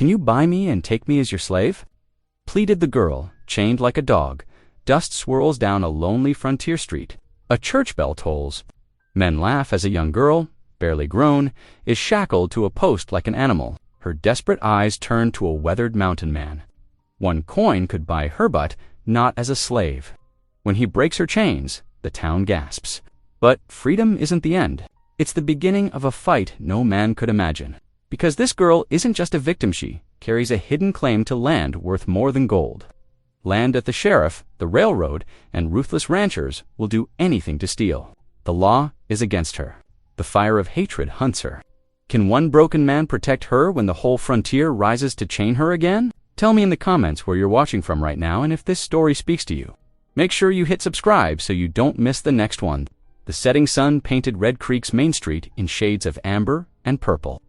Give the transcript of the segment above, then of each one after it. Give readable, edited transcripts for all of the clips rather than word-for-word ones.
Can you buy me and take me as your slave?" Pleaded the girl, chained like a dog. Dust swirls down a lonely frontier street. A church bell tolls. Men laugh as a young girl, barely grown, is shackled to a post like an animal, her desperate eyes turned to a weathered mountain man. 1 coin could buy her, but not as a slave. When he breaks her chains, the town gasps. But freedom isn't the end. It's the beginning of a fight no man could imagine. Because this girl isn't just a victim, she carries a hidden claim to land worth more than gold. Land that the sheriff, the railroad, and ruthless ranchers will do anything to steal. The law is against her. The fire of hatred hunts her. Can one broken man protect her when the whole frontier rises to chain her again? Tell me in the comments where you're watching from right now and if this story speaks to you. Make sure you hit subscribe so you don't miss the next one. The setting sun painted Red Creek's Main Street in shades of amber and purple.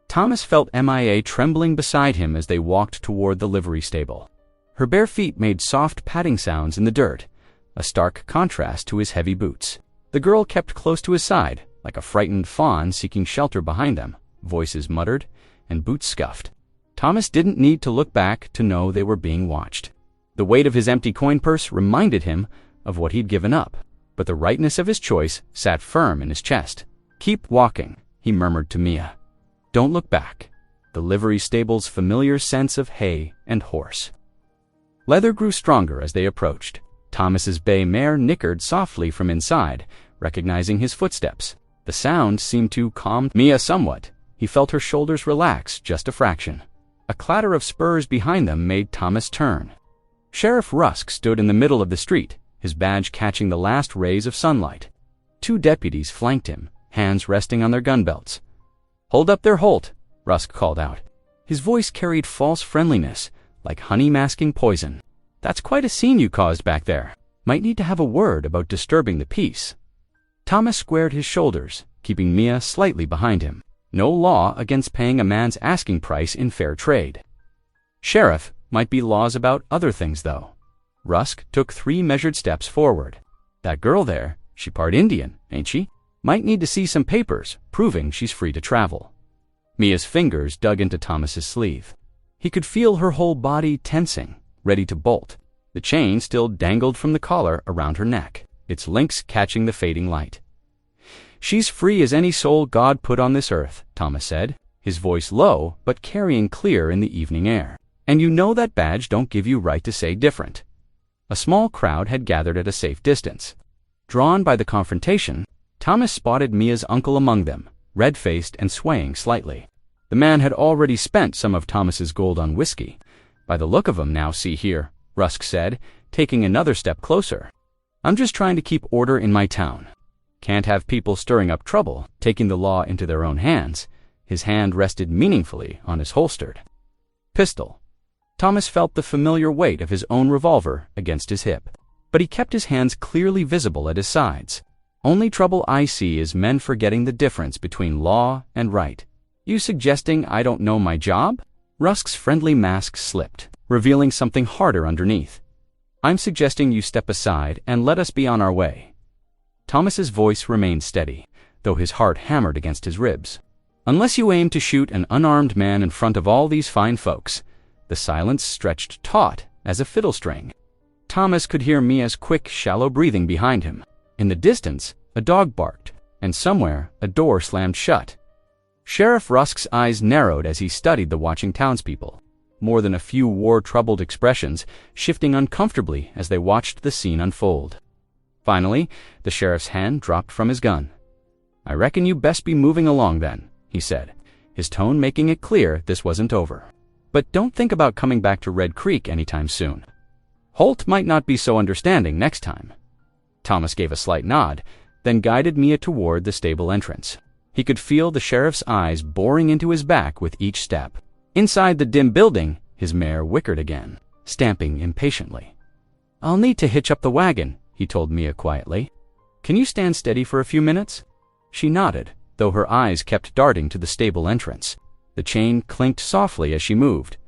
Thomas felt MIA trembling beside him as they walked toward the livery stable. Her bare feet made soft padding sounds in the dirt, a stark contrast to his heavy boots. The girl kept close to his side, like a frightened fawn seeking shelter behind them, voices muttered and boots scuffed. Thomas didn't need to look back to know they were being watched. The weight of his empty coin purse reminded him of what he'd given up, but the rightness of his choice sat firm in his chest. "Keep walking," he murmured to Mia. "Don't look back." The livery stable's familiar sense of hay and horse. Leather grew stronger as they approached. Thomas's bay mare nickered softly from inside, recognizing his footsteps. The sound seemed to calm Mia somewhat. He felt her shoulders relax just a fraction. A clatter of spurs behind them made Thomas turn. Sheriff Rusk stood in the middle of the street, his badge catching the last rays of sunlight. 2 deputies flanked him, hands resting on their gun belts. "Hold up there, Holt," Rusk called out. His voice carried false friendliness, like honey masking poison. "That's quite a scene you caused back there. Might need to have a word about disturbing the peace." Thomas squared his shoulders, keeping Mia slightly behind him. No law against paying a man's asking price in fair trade. Sheriff, might be laws about other things, though. Rusk took 3 measured steps forward. "That girl there, she part Indian, ain't she? Might need to see some papers, proving she's free to travel." Mia's fingers dug into Thomas's sleeve. He could feel her whole body tensing, ready to bolt. The chain still dangled from the collar around her neck, its links catching the fading light. "She's free as any soul God put on this earth," Thomas said, his voice low but carrying clear in the evening air. "And you know that badge don't give you right to say different." A small crowd had gathered at a safe distance. Drawn by the confrontation, Thomas spotted Mia's uncle among them, red-faced and swaying slightly. The man had already spent some of Thomas's gold on whiskey. "By the look of 'em now, see here," Rusk said, taking another step closer. "I'm just trying to keep order in my town. Can't have people stirring up trouble, taking the law into their own hands." His hand rested meaningfully on his holstered pistol. Thomas felt the familiar weight of his own revolver against his hip, but he kept his hands clearly visible at his sides. "Only trouble I see is men forgetting the difference between law and right." "You suggesting I don't know my job?" Rusk's friendly mask slipped, revealing something harder underneath. "I'm suggesting you step aside and let us be on our way." Thomas's voice remained steady, though his heart hammered against his ribs. "Unless you aim to shoot an unarmed man in front of all these fine folks." The silence stretched taut as a fiddle string. Thomas could hear Mia's quick, shallow breathing behind him. In the distance, a dog barked, and somewhere a door slammed shut. Sheriff Rusk's eyes narrowed as he studied the watching townspeople, more than a few war-troubled expressions shifting uncomfortably as they watched the scene unfold. Finally, the sheriff's hand dropped from his gun. "I reckon you best be moving along then," he said, his tone making it clear this wasn't over. "But don't think about coming back to Red Creek anytime soon. Holt might not be so understanding next time." Thomas gave a slight nod, then guided Mia toward the stable entrance. He could feel the sheriff's eyes boring into his back with each step. Inside the dim building, his mare whickered again, stamping impatiently. "I'll need to hitch up the wagon," he told Mia quietly. "Can you stand steady for a few minutes?" She nodded, though her eyes kept darting to the stable entrance. The chain clinked softly as she moved.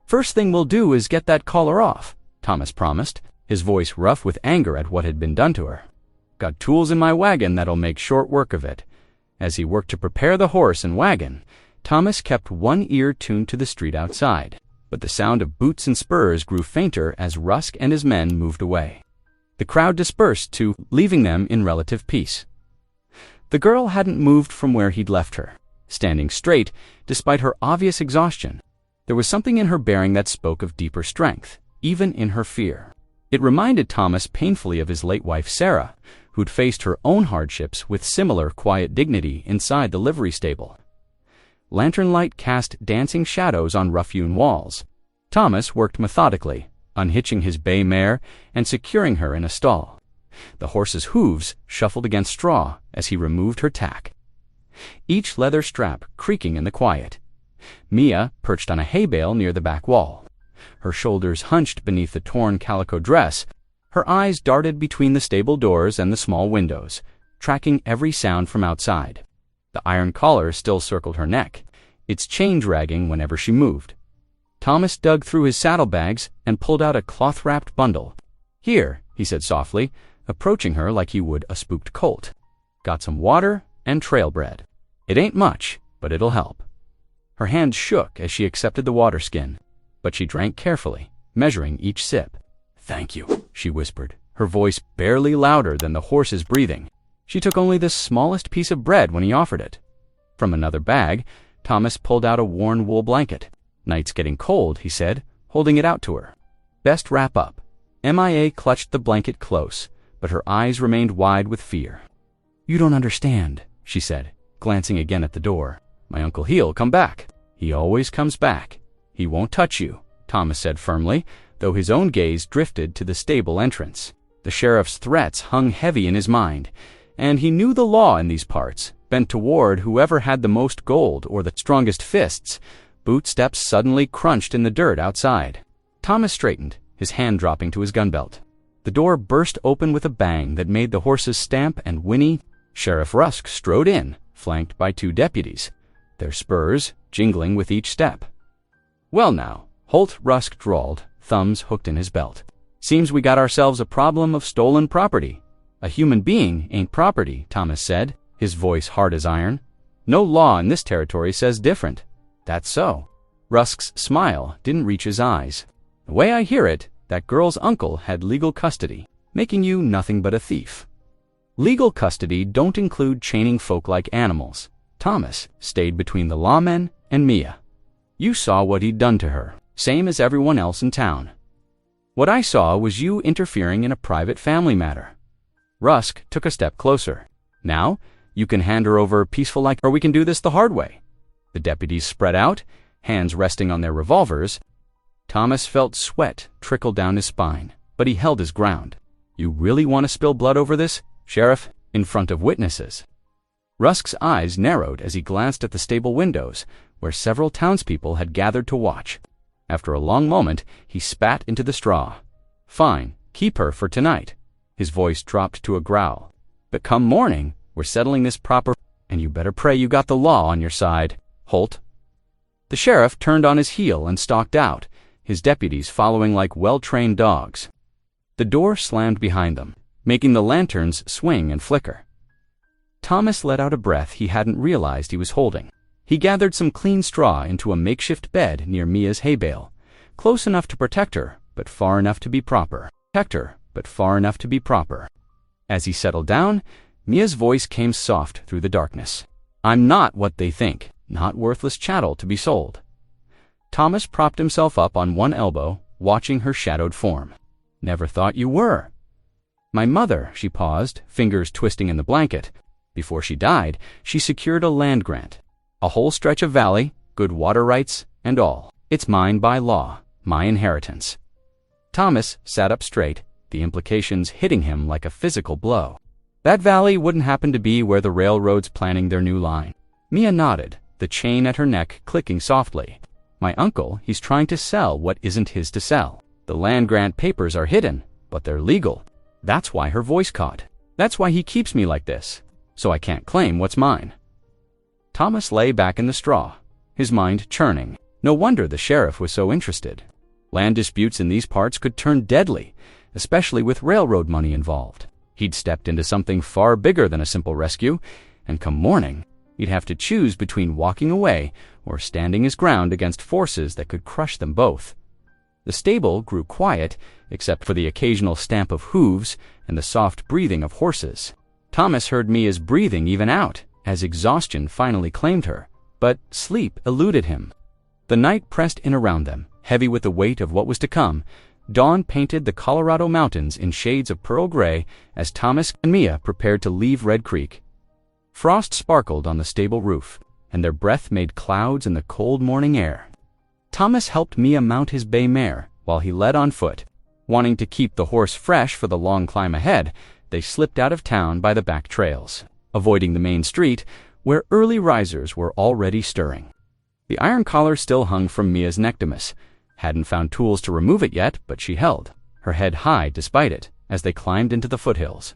"First thing we'll do is get that collar off," Thomas promised, his voice rough with anger at what had been done to her. "Got tools in my wagon that'll make short work of it." As he worked to prepare the horse and wagon, Thomas kept one ear tuned to the street outside, but the sound of boots and spurs grew fainter as Rusk and his men moved away. The crowd dispersed leaving them in relative peace. The girl hadn't moved from where he'd left her, standing straight despite her obvious exhaustion. There was something in her bearing that spoke of deeper strength, even in her fear. It reminded Thomas painfully of his late wife Sarah, who'd faced her own hardships with similar quiet dignity inside the livery stable. Lantern light cast dancing shadows on rough-hewn walls. Thomas worked methodically, unhitching his bay mare and securing her in a stall. The horse's hooves shuffled against straw as he removed her tack, each leather strap creaking in the quiet. Mia perched on a hay bale near the back wall. Her shoulders hunched beneath the torn calico dress. Her eyes darted between the stable doors and the small windows, tracking every sound from outside. The iron collar still circled her neck, its chain dragging whenever she moved. Thomas dug through his saddlebags and pulled out a cloth-wrapped bundle. "Here," he said softly, approaching her like he would a spooked colt. "Got some water and trail bread. It ain't much, but it'll help." Her hand shook as she accepted the water skin, but she drank carefully, measuring each sip. "Thank you," she whispered, her voice barely louder than the horse's breathing. She took only the smallest piece of bread when he offered it. From another bag, Thomas pulled out a worn wool blanket. "Night's getting cold," he said, holding it out to her. "Best wrap up." Mia clutched the blanket close, but her eyes remained wide with fear. "You don't understand," she said, glancing again at the door. "My Uncle He'll come back. He always comes back. He won't touch you," Thomas said firmly, though his own gaze drifted to the stable entrance. The sheriff's threats hung heavy in his mind, and he knew the law in these parts, bent toward whoever had the most gold or the strongest fists. Boot steps suddenly crunched in the dirt outside. Thomas straightened, his hand dropping to his gun belt. The door burst open with a bang that made the horses stamp and whinny. Sheriff Rusk strode in, flanked by 2 deputies, their spurs jingling with each step. "Well now," Holt, Rusk drawled, thumbs hooked in his belt. "Seems we got ourselves a problem of stolen property." "A human being ain't property," Thomas said, his voice hard as iron. "No law in this territory says different." "That's so." Rusk's smile didn't reach his eyes. "The way I hear it, that girl's uncle had legal custody, making you nothing but a thief." Legal custody don't include chaining folk like animals. Thomas stayed between the lawmen and Mia. "You saw what he'd done to her, same as everyone else in town. What I saw was you interfering in a private family matter." Rusk took a step closer. "Now, you can hand her over peaceful or we can do this the hard way." The deputies spread out, hands resting on their revolvers. Thomas felt sweat trickle down his spine, but he held his ground. "You really want to spill blood over this, Sheriff, in front of witnesses?" Rusk's eyes narrowed as he glanced at the stable windows, where several townspeople had gathered to watch. After a long moment, he spat into the straw. "Fine, keep her for tonight." His voice dropped to a growl. "But come morning, we're settling this proper, and you better pray you got the law on your side, Holt." The sheriff turned on his heel and stalked out, his deputies following like well-trained dogs. The door slammed behind them, making the lanterns swing and flicker. Thomas let out a breath he hadn't realized he was holding. He gathered some clean straw into a makeshift bed near Mia's hay bale, close enough to protect her, but far enough to be proper. As he settled down, Mia's voice came soft through the darkness. "I'm not what they think, not worthless chattel to be sold." Thomas propped himself up on one elbow, watching her shadowed form. "Never thought you were." "My mother," she paused, fingers twisting in the blanket. "Before she died, she secured a land grant. A whole stretch of valley, good water rights, and all. It's mine by law, my inheritance." Thomas sat up straight, the implications hitting him like a physical blow. "That valley wouldn't happen to be where the railroad's planning their new line." Mia nodded, the chain at her neck clicking softly. "My uncle, he's trying to sell what isn't his to sell. The land grant papers are hidden, but they're legal. That's why her voice caught. That's why he keeps me like this, so I can't claim what's mine." Thomas lay back in the straw, his mind churning. No wonder the sheriff was so interested. Land disputes in these parts could turn deadly, especially with railroad money involved. He'd stepped into something far bigger than a simple rescue, and come morning, he'd have to choose between walking away or standing his ground against forces that could crush them both. The stable grew quiet, except for the occasional stamp of hooves and the soft breathing of horses. Thomas heard Mia's breathing even out, as exhaustion finally claimed her, but sleep eluded him. The night pressed in around them, heavy with the weight of what was to come. Dawn painted the Colorado mountains in shades of pearl gray as Thomas and Mia prepared to leave Red Creek. Frost sparkled on the stable roof, and their breath made clouds in the cold morning air. Thomas helped Mia mount his bay mare while he led on foot. Wanting to keep the horse fresh for the long climb ahead, they slipped out of town by the back trails, avoiding the main street, where early risers were already stirring. The iron collar still hung from Mia's nectamus. Hadn't found tools to remove it yet, but she held, her head high despite it, as they climbed into the foothills.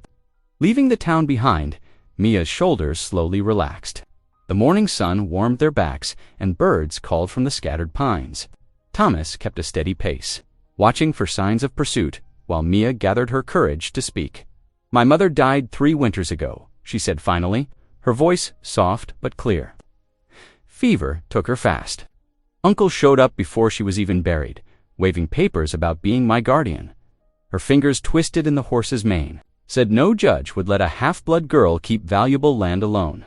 Leaving the town behind, Mia's shoulders slowly relaxed. The morning sun warmed their backs, and birds called from the scattered pines. Thomas kept a steady pace, watching for signs of pursuit, while Mia gathered her courage to speak. "My mother died 3 winters ago," she said finally, her voice soft but clear. Fever took her fast. Uncle showed up before she was even buried, waving papers about being my guardian. Her fingers twisted in the horse's mane, said no judge would let a half-blood girl keep valuable land alone.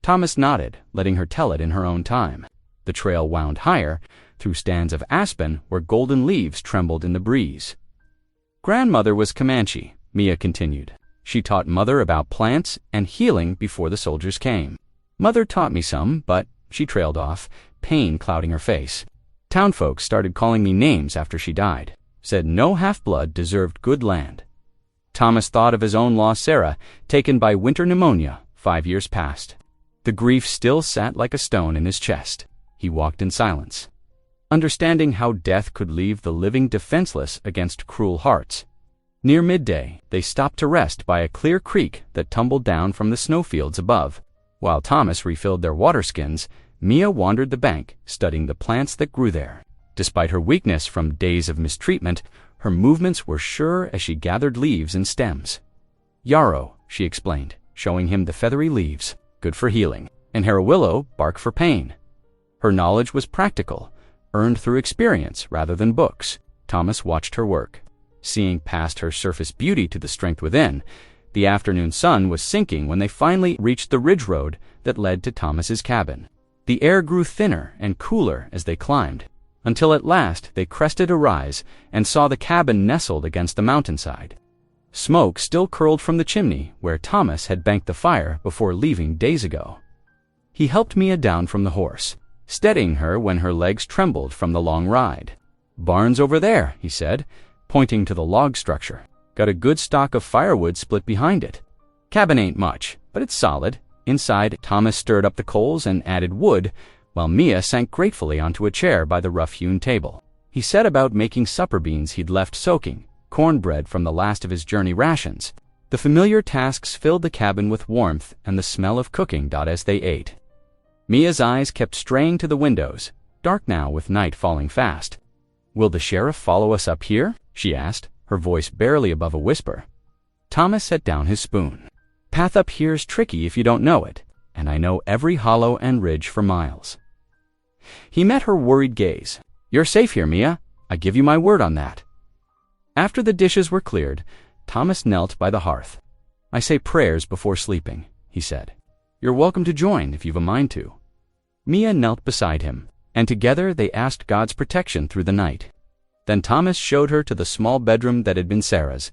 Thomas nodded, letting her tell it in her own time. The trail wound higher, through stands of aspen where golden leaves trembled in the breeze. "Grandmother was Comanche," Mia continued. "She taught Mother about plants and healing before the soldiers came. Mother taught me some, but," she trailed off, pain clouding her face. "Townfolk started calling me names after she died, said no half-blood deserved good land." Thomas thought of his own lost Sarah, taken by winter pneumonia 5 years past. The grief still sat like a stone in his chest. He walked in silence, understanding how death could leave the living defenseless against cruel hearts. Near midday, they stopped to rest by a clear creek that tumbled down from the snowfields above. While Thomas refilled their water skins, Mia wandered the bank, studying the plants that grew there. Despite her weakness from days of mistreatment, her movements were sure as she gathered leaves and stems. "Yarrow," she explained, showing him the feathery leaves, good for healing, and Harrowillow, bark for pain. Her knowledge was practical, earned through experience rather than books. Thomas watched her work, seeing past her surface beauty to the strength within. The afternoon sun was sinking when they finally reached the ridge road that led to Thomas's cabin. The air grew thinner and cooler as they climbed, until at last they crested a rise and saw the cabin nestled against the mountainside. Smoke still curled from the chimney where Thomas had banked the fire before leaving days ago. He helped Mia down from the horse, steadying her when her legs trembled from the long ride. "Barn's over there," he said, pointing to the log structure. "Got a good stock of firewood split behind it. Cabin ain't much, but it's solid." Inside, Thomas stirred up the coals and added wood, while Mia sank gratefully onto a chair by the rough-hewn table. He set about making supper beans he'd left soaking, cornbread from the last of his journey rations. The familiar tasks filled the cabin with warmth and the smell of cooking as they ate. Mia's eyes kept straying to the windows, dark now with night falling fast. "Will the sheriff follow us up here?" she asked, her voice barely above a whisper. Thomas set down his spoon. "Path up here's tricky if you don't know it, and I know every hollow and ridge for miles." He met her worried gaze. "You're safe here, Mia. I give you my word on that." After the dishes were cleared, Thomas knelt by the hearth. "I say prayers before sleeping," he said. "You're welcome to join if you've a mind to." Mia knelt beside him, and together they asked God's protection through the night. Then Thomas showed her to the small bedroom that had been Sarah's.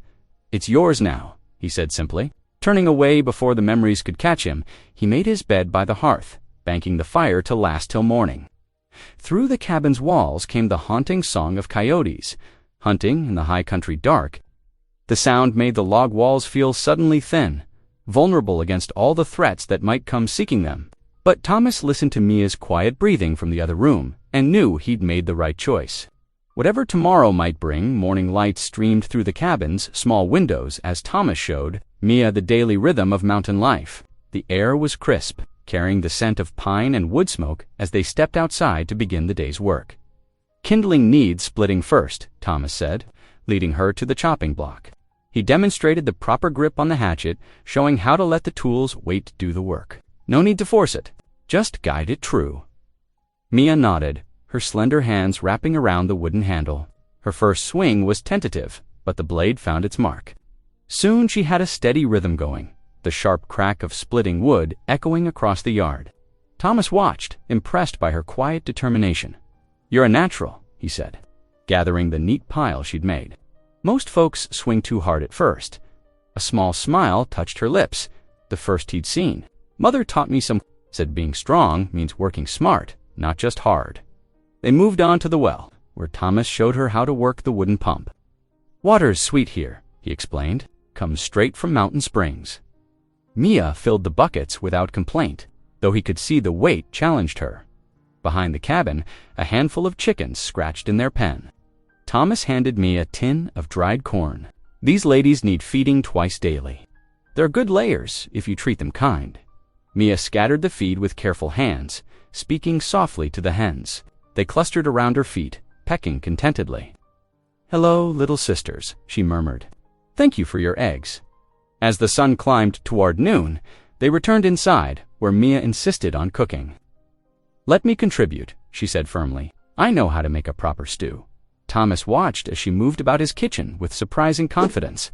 "It's yours now," he said simply. Turning away before the memories could catch him, he made his bed by the hearth, banking the fire to last till morning. Through the cabin's walls came the haunting song of coyotes, hunting in the high country dark. The sound made the log walls feel suddenly thin, vulnerable against all the threats that might come seeking them. But Thomas listened to Mia's quiet breathing from the other room and knew he'd made the right choice. Whatever tomorrow might bring, morning light streamed through the cabin's small windows as Thomas showed Mia the daily rhythm of mountain life. The air was crisp, carrying the scent of pine and wood smoke as they stepped outside to begin the day's work. "Kindling needs splitting first," Thomas said, leading her to the chopping block. He demonstrated the proper grip on the hatchet, showing how to let the tools wait to do the work. No need to force it, just guide it true. Mia nodded, her slender hands wrapping around the wooden handle. Her first swing was tentative, but the blade found its mark. Soon she had a steady rhythm going, the sharp crack of splitting wood echoing across the yard. Thomas watched, impressed by her quiet determination. "You're a natural," he said, gathering the neat pile she'd made. "Most folks swing too hard at first." A small smile touched her lips, the first he'd seen. "Mother taught me said being strong means working smart, not just hard." They moved on to the well, where Thomas showed her how to work the wooden pump. "Water's sweet here," he explained. "Comes straight from mountain springs." Mia filled the buckets without complaint, though he could see the weight challenged her. Behind the cabin, a handful of chickens scratched in their pen. Thomas handed Mia a tin of dried corn. "These ladies need feeding twice daily. They're good layers if you treat them kind." Mia scattered the feed with careful hands, speaking softly to the hens. They clustered around her feet, pecking contentedly. "Hello, little sisters," she murmured. "Thank you for your eggs." As the sun climbed toward noon, they returned inside, where Mia insisted on cooking. "Let me contribute," she said firmly. "I know how to make a proper stew." Thomas watched as she moved about his kitchen with surprising confidence.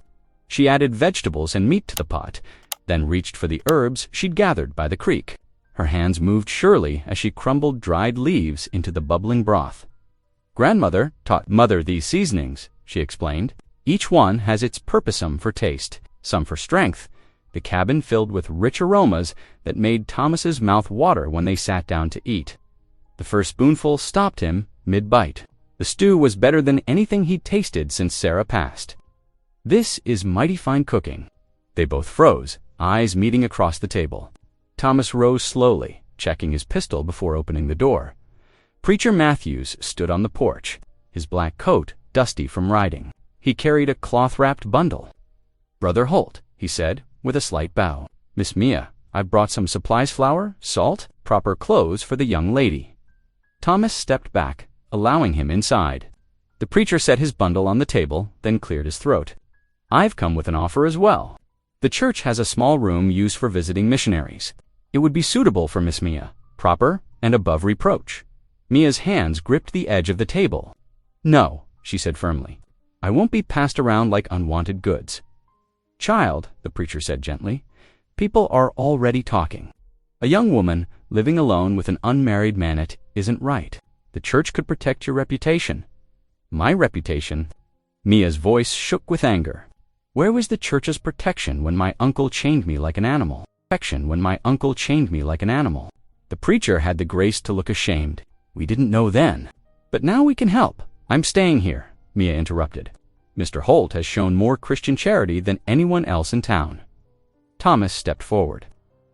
She added vegetables and meat to the pot, then reached for the herbs she'd gathered by the creek. Her hands moved surely as she crumbled dried leaves into the bubbling broth. "Grandmother taught Mother these seasonings," she explained. "Each one has its purposum for taste, some for strength." The cabin filled with rich aromas that made Thomas's mouth water when they sat down to eat. The first spoonful stopped him mid-bite. The stew was better than anything he'd tasted since Sarah passed. "This is mighty fine cooking." They both froze, eyes meeting across the table. Thomas rose slowly, checking his pistol before opening the door. Preacher Matthews stood on the porch, his black coat dusty from riding. He carried a cloth-wrapped bundle. "Brother Holt," he said, with a slight bow. "Miss Mia, I've brought some supplies, flour, salt, proper clothes for the young lady." Thomas stepped back, allowing him inside. The preacher set his bundle on the table, then cleared his throat. "I've come with an offer as well. The church has a small room used for visiting missionaries. It would be suitable for Miss Mia, proper and above reproach." Mia's hands gripped the edge of the table. "No," she said firmly. "I won't be passed around like unwanted goods." "Child," the preacher said gently, "people are already talking. A young woman living alone with an unmarried man isn't right. The church could protect your reputation." "My reputation?" Mia's voice shook with anger. "Where was the church's protection when my uncle chained me like an animal? The preacher had the grace to look ashamed. "We didn't know then. But now we can help." "I'm staying here," Mia interrupted. "Mr. Holt has shown more Christian charity than anyone else in town." Thomas stepped forward.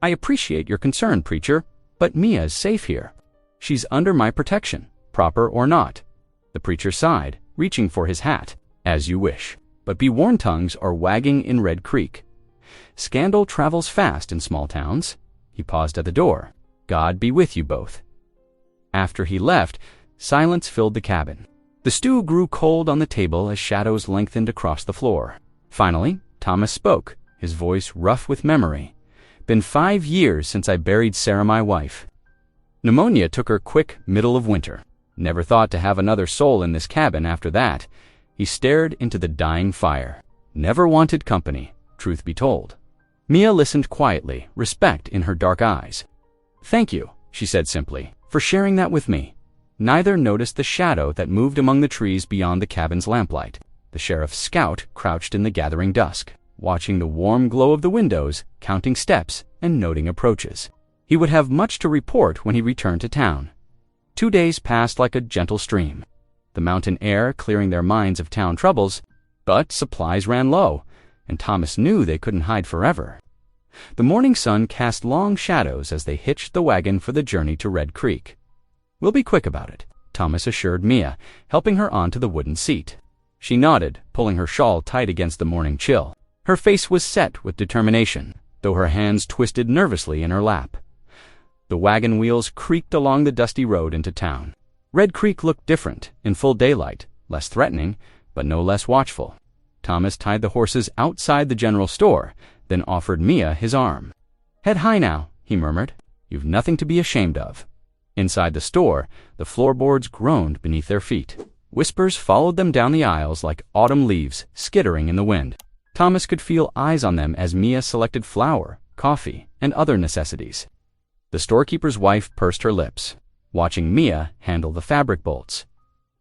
"I appreciate your concern, preacher, but Mia's safe here. She's under my protection, proper or not." The preacher sighed, reaching for his hat. "As you wish. But be warned, tongues are wagging in Red Creek. Scandal travels fast in small towns." He paused at the door. "God be with you both." After he left, silence filled the cabin. The stew grew cold on the table as shadows lengthened across the floor. Finally, Thomas spoke, his voice rough with memory. "Been 5 years since I buried Sarah, my wife. Pneumonia took her quick middle of winter. Never thought to have another soul in this cabin after that." He stared into the dying fire. "Never wanted company, truth be told." Mia listened quietly, respect in her dark eyes. "Thank you," she said simply, "for sharing that with me." Neither noticed the shadow that moved among the trees beyond the cabin's lamplight. The sheriff's scout crouched in the gathering dusk, watching the warm glow of the windows, counting steps, and noting approaches. He would have much to report when he returned to town. 2 days passed like a gentle stream, the mountain air clearing their minds of town troubles, but supplies ran low, and Thomas knew they couldn't hide forever. The morning sun cast long shadows as they hitched the wagon for the journey to Red Creek. "We'll be quick about it," Thomas assured Mia, helping her onto the wooden seat. She nodded, pulling her shawl tight against the morning chill. Her face was set with determination, though her hands twisted nervously in her lap. The wagon wheels creaked along the dusty road into town. Red Creek looked different, in full daylight, less threatening, but no less watchful. Thomas tied the horses outside the general store, then offered Mia his arm. "Head high now," he murmured. "You've nothing to be ashamed of." Inside the store, the floorboards groaned beneath their feet. Whispers followed them down the aisles like autumn leaves skittering in the wind. Thomas could feel eyes on them as Mia selected flour, coffee, and other necessities. The storekeeper's wife pursed her lips, watching Mia handle the fabric bolts.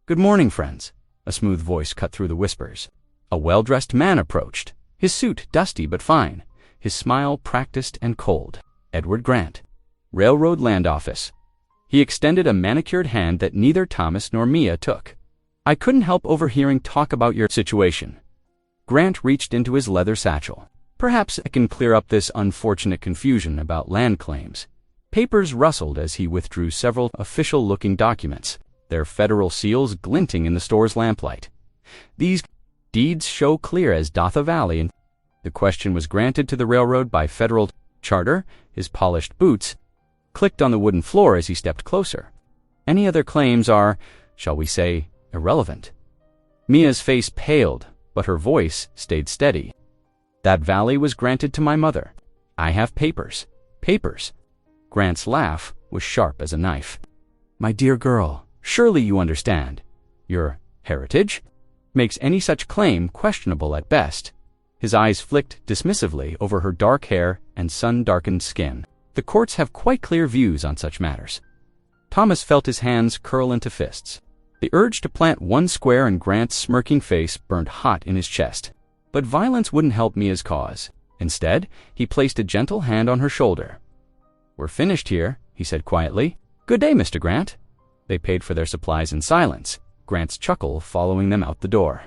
"Good morning, friends," a smooth voice cut through the whispers. A well-dressed man approached, his suit dusty but fine, his smile practiced and cold. Edward Grant, Railroad Land Office. He extended a manicured hand that neither Thomas nor Mia took. "I couldn't help overhearing talk about your situation." Grant reached into his leather satchel. "Perhaps I can clear up this unfortunate confusion about land claims." Papers rustled as he withdrew several official-looking documents, their federal seals glinting in the store's lamplight. "These deeds show clear as doth a valley, and the question was granted to the railroad by federal charter." His polished boots clicked on the wooden floor as he stepped closer. "Any other claims are, shall we say, irrelevant." Mia's face paled, but her voice stayed steady. "That valley was granted to my mother. I have papers." "Papers?" Grant's laugh was sharp as a knife. "My dear girl, surely you understand. Your heritage makes any such claim questionable at best." His eyes flicked dismissively over her dark hair and sun-darkened skin. "The courts have quite clear views on such matters." Thomas felt his hands curl into fists. The urge to plant one square in Grant's smirking face burned hot in his chest. But violence wouldn't help Mia's cause. Instead, he placed a gentle hand on her shoulder. "We're finished here," he said quietly. "Good day, Mr. Grant." They paid for their supplies in silence, Grant's chuckle following them out the door.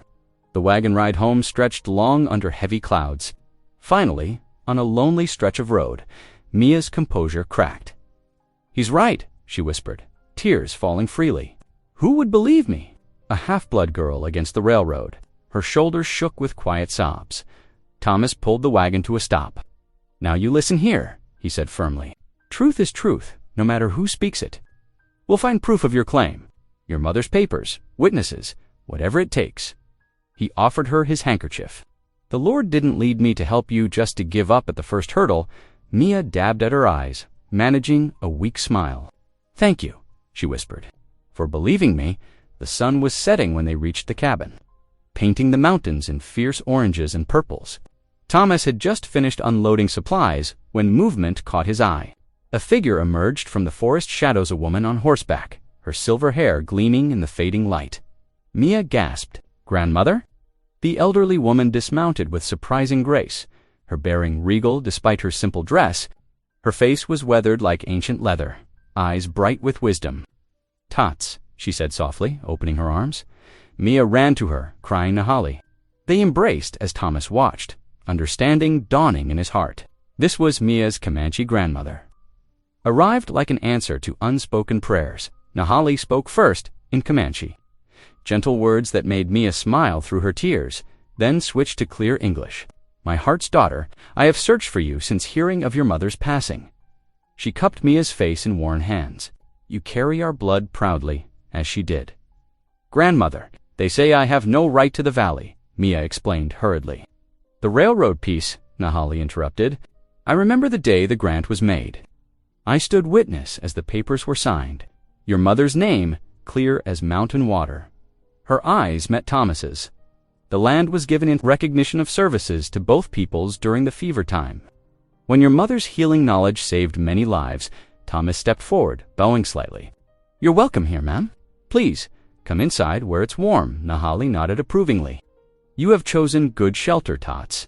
The wagon ride home stretched long under heavy clouds. Finally, on a lonely stretch of road, Mia's composure cracked. "He's right," she whispered, tears falling freely. "Who would believe me?" A half-blood girl against the railroad. Her shoulders shook with quiet sobs. Thomas pulled the wagon to a stop. "Now you listen here," he said firmly. "Truth is truth, no matter who speaks it. We'll find proof of your claim. Your mother's papers, witnesses, whatever it takes." He offered her his handkerchief. "The Lord didn't lead me to help you just to give up at the first hurdle." Mia dabbed at her eyes, managing a weak smile. "Thank you," she whispered, "for believing me." The sun was setting when they reached the cabin, painting the mountains in fierce oranges and purples. Thomas had just finished unloading supplies when movement caught his eye. A figure emerged from the forest shadows, a woman on horseback, her silver hair gleaming in the fading light. Mia gasped. "Grandmother?" The elderly woman dismounted with surprising grace, her bearing regal despite her simple dress. Her face was weathered like ancient leather, eyes bright with wisdom. "Tots," she said softly, opening her arms. Mia ran to her, crying Nahali. They embraced as Thomas watched, understanding dawning in his heart. This was Mia's Comanche grandmother. Arrived like an answer to unspoken prayers, Nahali spoke first in Comanche. Gentle words that made Mia smile through her tears, then switched to clear English. "My heart's daughter, I have searched for you since hearing of your mother's passing." She cupped Mia's face in worn hands. "You carry our blood proudly, as she did." "Grandmother, they say I have no right to the valley," Mia explained hurriedly. "The railroad piece," Nahali interrupted. "I remember the day the grant was made. I stood witness as the papers were signed. Your mother's name, clear as mountain water." Her eyes met Thomas's. "The land was given in recognition of services to both peoples during the fever time. When your mother's healing knowledge saved many lives," Thomas stepped forward, bowing slightly. "You're welcome here, ma'am. Please, come inside where it's warm." Nahali nodded approvingly. "You have chosen good shelter, Tots."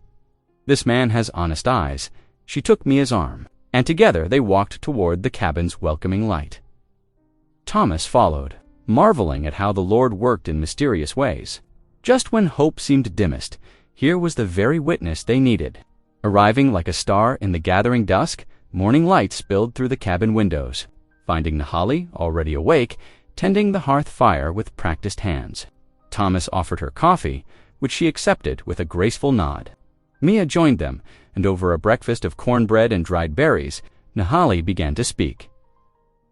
"This man has honest eyes." She took Mia's arm, and together they walked toward the cabin's welcoming light. Thomas followed, marveling at how the Lord worked in mysterious ways. Just when hope seemed dimmest, here was the very witness they needed. Arriving like a star in the gathering dusk, morning light spilled through the cabin windows, finding Nahali, already awake, tending the hearth fire with practiced hands. Thomas offered her coffee, which she accepted with a graceful nod. Mia joined them, and over a breakfast of cornbread and dried berries, Nahali began to speak.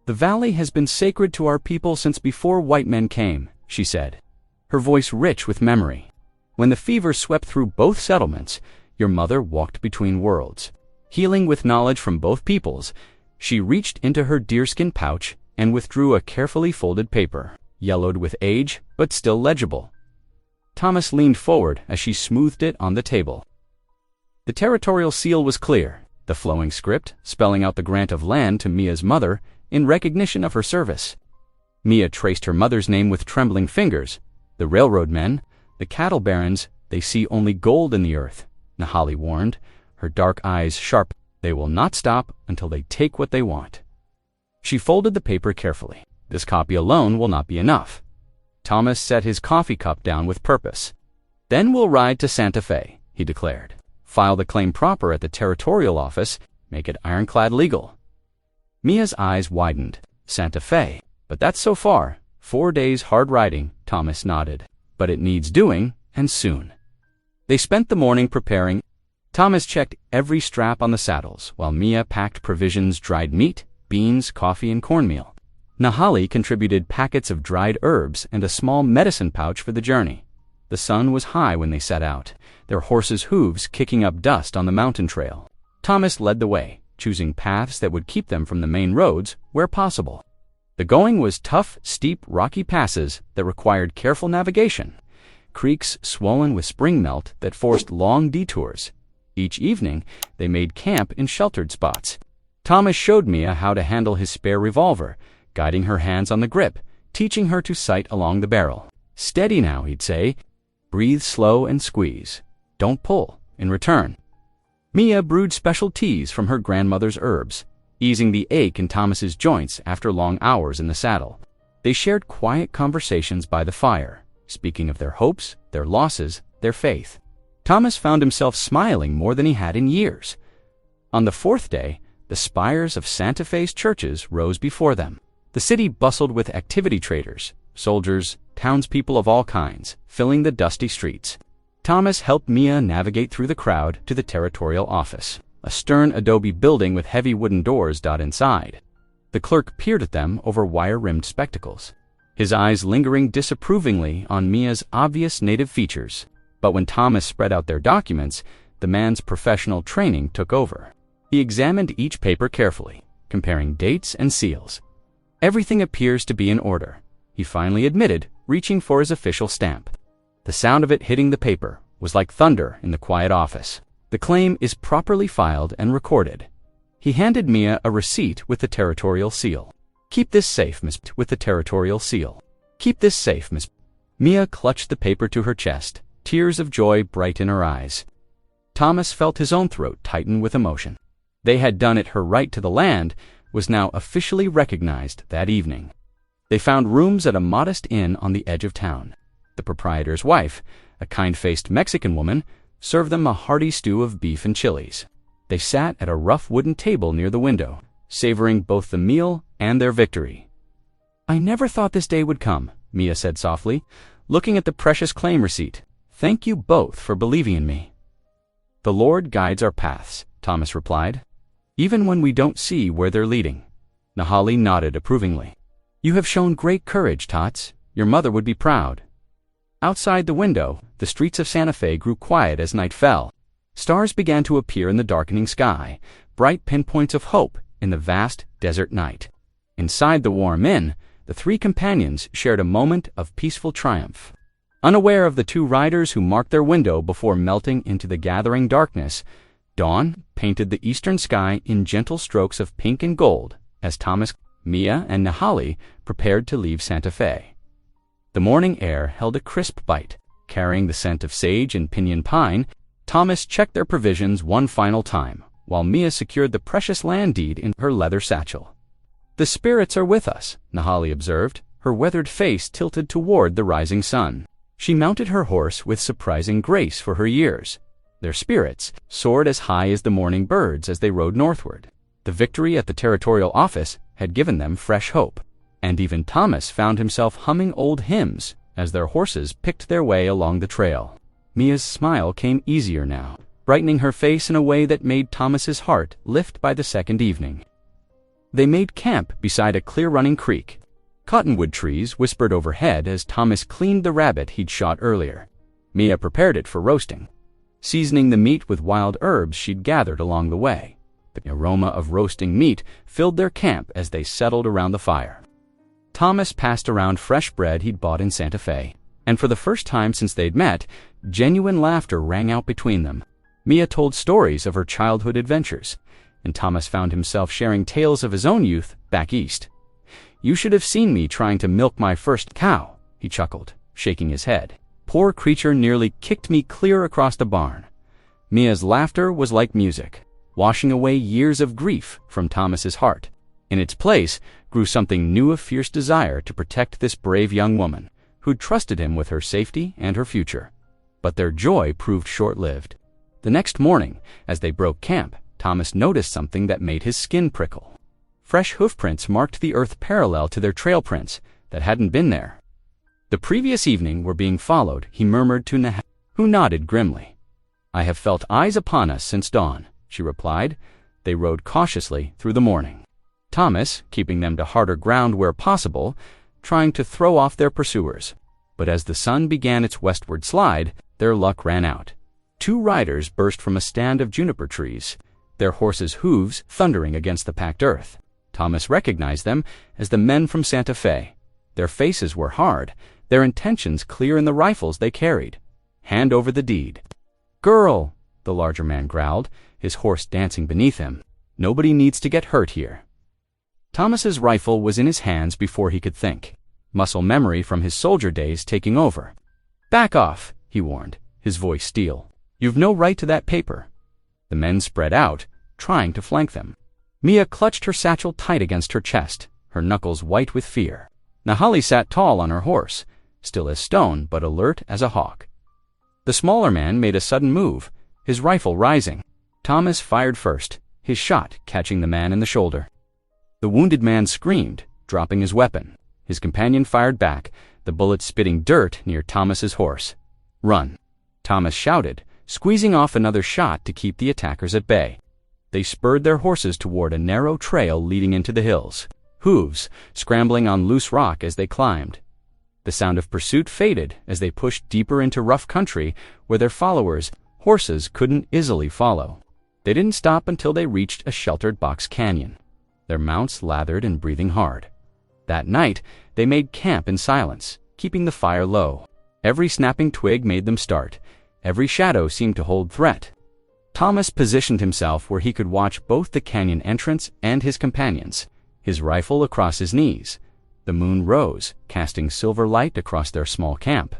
"The valley has been sacred to our people since before white men came," she said, her voice rich with memory. "When the fever swept through both settlements, your mother walked between worlds. Healing with knowledge from both peoples, she reached into her deerskin pouch and withdrew a carefully folded paper, yellowed with age but still legible. Thomas leaned forward as she smoothed it on the table. The territorial seal was clear, the flowing script spelling out the grant of land to Mia's mother in recognition of her service. Mia traced her mother's name with trembling fingers. The railroad men, the cattle barons, they see only gold in the earth, Nahali warned, her dark eyes sharp. They will not stop until they take what they want. She folded the paper carefully. This copy alone will not be enough. Thomas set his coffee cup down with purpose. Then we'll ride to Santa Fe, he declared. File the claim proper at the territorial office, make it ironclad legal. Mia's eyes widened. Santa Fe. But that's so far. 4 days hard riding, Thomas nodded. But it needs doing, and soon. They spent the morning preparing. Thomas checked every strap on the saddles, while Mia packed provisions: dried meat, beans, coffee, and cornmeal. Nahali contributed packets of dried herbs and a small medicine pouch for the journey. The sun was high when they set out, their horses' hooves kicking up dust on the mountain trail. Thomas led the way, choosing paths that would keep them from the main roads where possible. The going was tough, steep, rocky passes that required careful navigation, creeks swollen with spring melt that forced long detours. Each evening, they made camp in sheltered spots. Thomas showed Mia how to handle his spare revolver, guiding her hands on the grip, teaching her to sight along the barrel. Steady now, he'd say. Breathe slow and squeeze. Don't pull. In return, Mia brewed special teas from her grandmother's herbs, easing the ache in Thomas's joints after long hours in the saddle. They shared quiet conversations by the fire, speaking of their hopes, their losses, their faith. Thomas found himself smiling more than he had in years. On the 4th day, the spires of Santa Fe's churches rose before them. The city bustled with activity traders, soldiers, townspeople of all kinds, filling the dusty streets. Thomas helped Mia navigate through the crowd to the territorial office, a stern adobe building with heavy wooden doors inside. The clerk peered at them over wire-rimmed spectacles, his eyes lingering disapprovingly on Mia's obvious native features. But when Thomas spread out their documents, the man's professional training took over. He examined each paper carefully, comparing dates and seals. Everything appears to be in order, he finally admitted, reaching for his official stamp. The sound of it hitting the paper was like thunder in the quiet office. The claim is properly filed and recorded. He handed Mia a receipt with the territorial seal. Keep this safe, Miss. With the territorial seal. Keep this safe, Miss. Mia clutched the paper to her chest, tears of joy bright in her eyes. Thomas felt his own throat tighten with emotion. They had done it. Her right to the land was now officially recognized that evening. They found rooms at a modest inn on the edge of town. The proprietor's wife, a kind-faced Mexican woman, served them a hearty stew of beef and chilies. They sat at a rough wooden table near the window, savoring both the meal and their victory. "I never thought this day would come," Mia said softly, looking at the precious claim receipt. "Thank you both for believing in me." "The Lord guides our paths," Thomas replied, "even when we don't see where they're leading." Nahali nodded approvingly. "You have shown great courage, Tots. Your mother would be proud." Outside the window, the streets of Santa Fe grew quiet as night fell. Stars began to appear in the darkening sky, bright pinpoints of hope in the vast desert night. Inside the warm inn, the 3 companions shared a moment of peaceful triumph. Unaware of the 2 riders who marked their window before melting into the gathering darkness, dawn painted the eastern sky in gentle strokes of pink and gold as Thomas, Mia, and Nahali prepared to leave Santa Fe. The morning air held a crisp bite. Carrying the scent of sage and pinyon pine, Thomas checked their provisions one final time, while Mia secured the precious land deed in her leather satchel. "The spirits are with us," Nahali observed, her weathered face tilted toward the rising sun. She mounted her horse with surprising grace for her years. Their spirits soared as high as the morning birds as they rode northward. The victory at the territorial office had given them fresh hope, and even Thomas found himself humming old hymns as their horses picked their way along the trail. Mia's smile came easier now, brightening her face in a way that made Thomas's heart lift by the second evening. They made camp beside a clear-running creek. Cottonwood trees whispered overhead as Thomas cleaned the rabbit he'd shot earlier. Mia prepared it for roasting, seasoning the meat with wild herbs she'd gathered along the way. The aroma of roasting meat filled their camp as they settled around the fire. Thomas passed around fresh bread he'd bought in Santa Fe, and for the first time since they'd met, genuine laughter rang out between them. Mia told stories of her childhood adventures, and Thomas found himself sharing tales of his own youth back east. "You should have seen me trying to milk my first cow," he chuckled, shaking his head. "Poor creature nearly kicked me clear across the barn." Mia's laughter was like music, washing away years of grief from Thomas's heart. In its place grew something new of fierce desire to protect this brave young woman, who'd trusted him with her safety and her future. But their joy proved short-lived. The next morning, as they broke camp, Thomas noticed something that made his skin prickle. Fresh hoofprints marked the earth parallel to their trail prints that hadn't been there. The previous evening were being followed, he murmured to Nahali, who nodded grimly. "I have felt eyes upon us since dawn," she replied. They rode cautiously through the morning, Thomas keeping them to harder ground where possible, trying to throw off their pursuers. But as the sun began its westward slide, their luck ran out. Two riders burst from a stand of juniper trees, their horses' hooves thundering against the packed earth. Thomas recognized them as the men from Santa Fe. Their faces were hard, their intentions clear in the rifles they carried. "Hand over the deed." "Girl," the larger man growled, his horse dancing beneath him. "Nobody needs to get hurt here." Thomas's rifle was in his hands before he could think, muscle memory from his soldier days taking over. "Back off," he warned, his voice steel. "You've no right to that paper." The men spread out, trying to flank them. Mia clutched her satchel tight against her chest, her knuckles white with fear. Nahali sat tall on her horse, still as stone but alert as a hawk. The smaller man made a sudden move, his rifle rising. Thomas fired first, his shot catching the man in the shoulder. The wounded man screamed, dropping his weapon. His companion fired back, the bullet spitting dirt near Thomas's horse. "Run," Thomas shouted, squeezing off another shot to keep the attackers at bay. They spurred their horses toward a narrow trail leading into the hills, hooves scrambling on loose rock as they climbed. The sound of pursuit faded as they pushed deeper into rough country where their followers' horses couldn't easily follow. They didn't stop until they reached a sheltered box canyon, their mounts lathered and breathing hard. That night, they made camp in silence, keeping the fire low. Every snapping twig made them start. Every shadow seemed to hold threat. Thomas positioned himself where he could watch both the canyon entrance and his companions, his rifle across his knees. The moon rose, casting silver light across their small camp.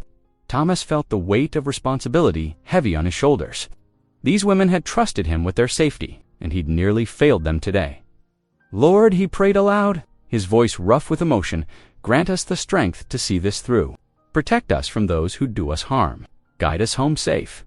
Thomas felt the weight of responsibility heavy on his shoulders. These women had trusted him with their safety, and he'd nearly failed them today. "Lord," he prayed aloud, his voice rough with emotion, "grant us the strength to see this through. Protect us from those who do us harm. Guide us home safe."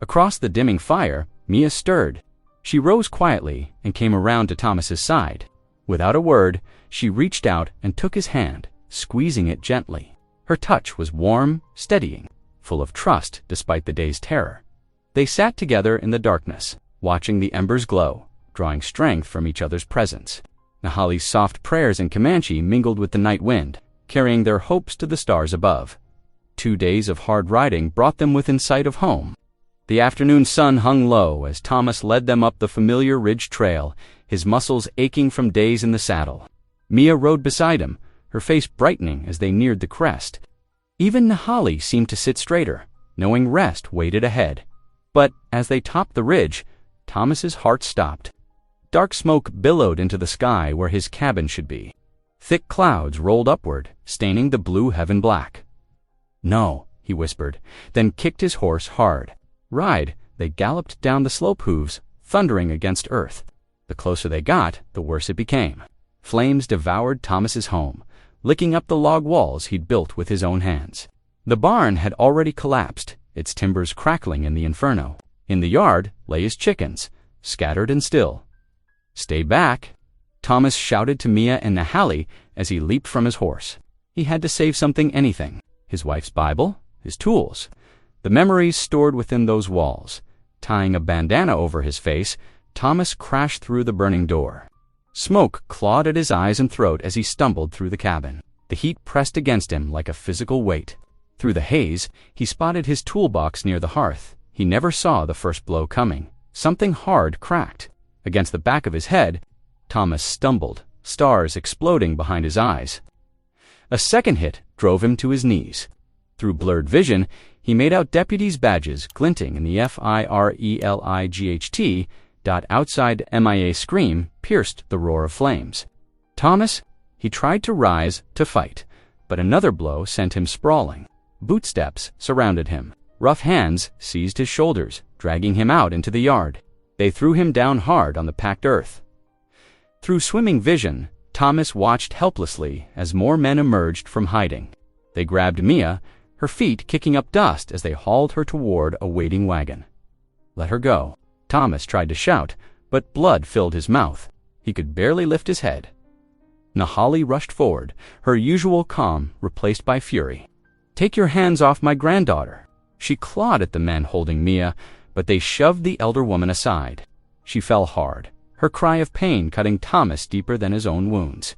Across the dimming fire, Mia stirred. She rose quietly and came around to Thomas's side. Without a word, she reached out and took his hand, squeezing it gently. Her touch was warm, steadying, full of trust despite the day's terror. They sat together in the darkness, watching the embers glow, drawing strength from each other's presence. Nahali's soft prayers in Comanche mingled with the night wind, carrying their hopes to the stars above. 2 days of hard riding brought them within sight of home. The afternoon sun hung low as Thomas led them up the familiar ridge trail, his muscles aching from days in the saddle. Mia rode beside him, her face brightening as they neared the crest. Even Nahali seemed to sit straighter, knowing rest waited ahead. But as they topped the ridge, Thomas's heart stopped. Dark smoke billowed into the sky where his cabin should be. Thick clouds rolled upward, staining the blue heaven black. "No," he whispered, then kicked his horse hard. Ride, they galloped down the slope hooves, thundering against earth. The closer they got, the worse it became. Flames devoured Thomas's home, licking up the log walls he'd built with his own hands. The barn had already collapsed, its timbers crackling in the inferno. In the yard lay his chickens, scattered and still. "Stay back," Thomas shouted to Mia and Nahali as he leaped from his horse. He had to save something, anything. His wife's Bible, his tools, the memories stored within those walls. Tying a bandana over his face, Thomas crashed through the burning door. Smoke clawed at his eyes and throat as he stumbled through the cabin. The heat pressed against him like a physical weight. Through the haze, he spotted his toolbox near the hearth. He never saw the first blow coming. Something hard cracked. Against the back of his head, Thomas stumbled, stars exploding behind his eyes. A second hit drove him to his knees. Through blurred vision, he made out deputies' badges glinting in the FIRELIGHT. Outside MIA scream pierced the roar of flames. Thomas, he tried to rise, to fight, but another blow sent him sprawling. Bootsteps surrounded him. Rough hands seized his shoulders, dragging him out into the yard. They threw him down hard on the packed earth. Through swimming vision, Thomas watched helplessly as more men emerged from hiding. They grabbed Mia, her feet kicking up dust as they hauled her toward a waiting wagon. "Let her go." Thomas tried to shout, but blood filled his mouth. He could barely lift his head. Nahali rushed forward, her usual calm replaced by fury. "Take your hands off my granddaughter." She clawed at the men holding Mia, but they shoved the elder woman aside. She fell hard, her cry of pain cutting Thomas deeper than his own wounds.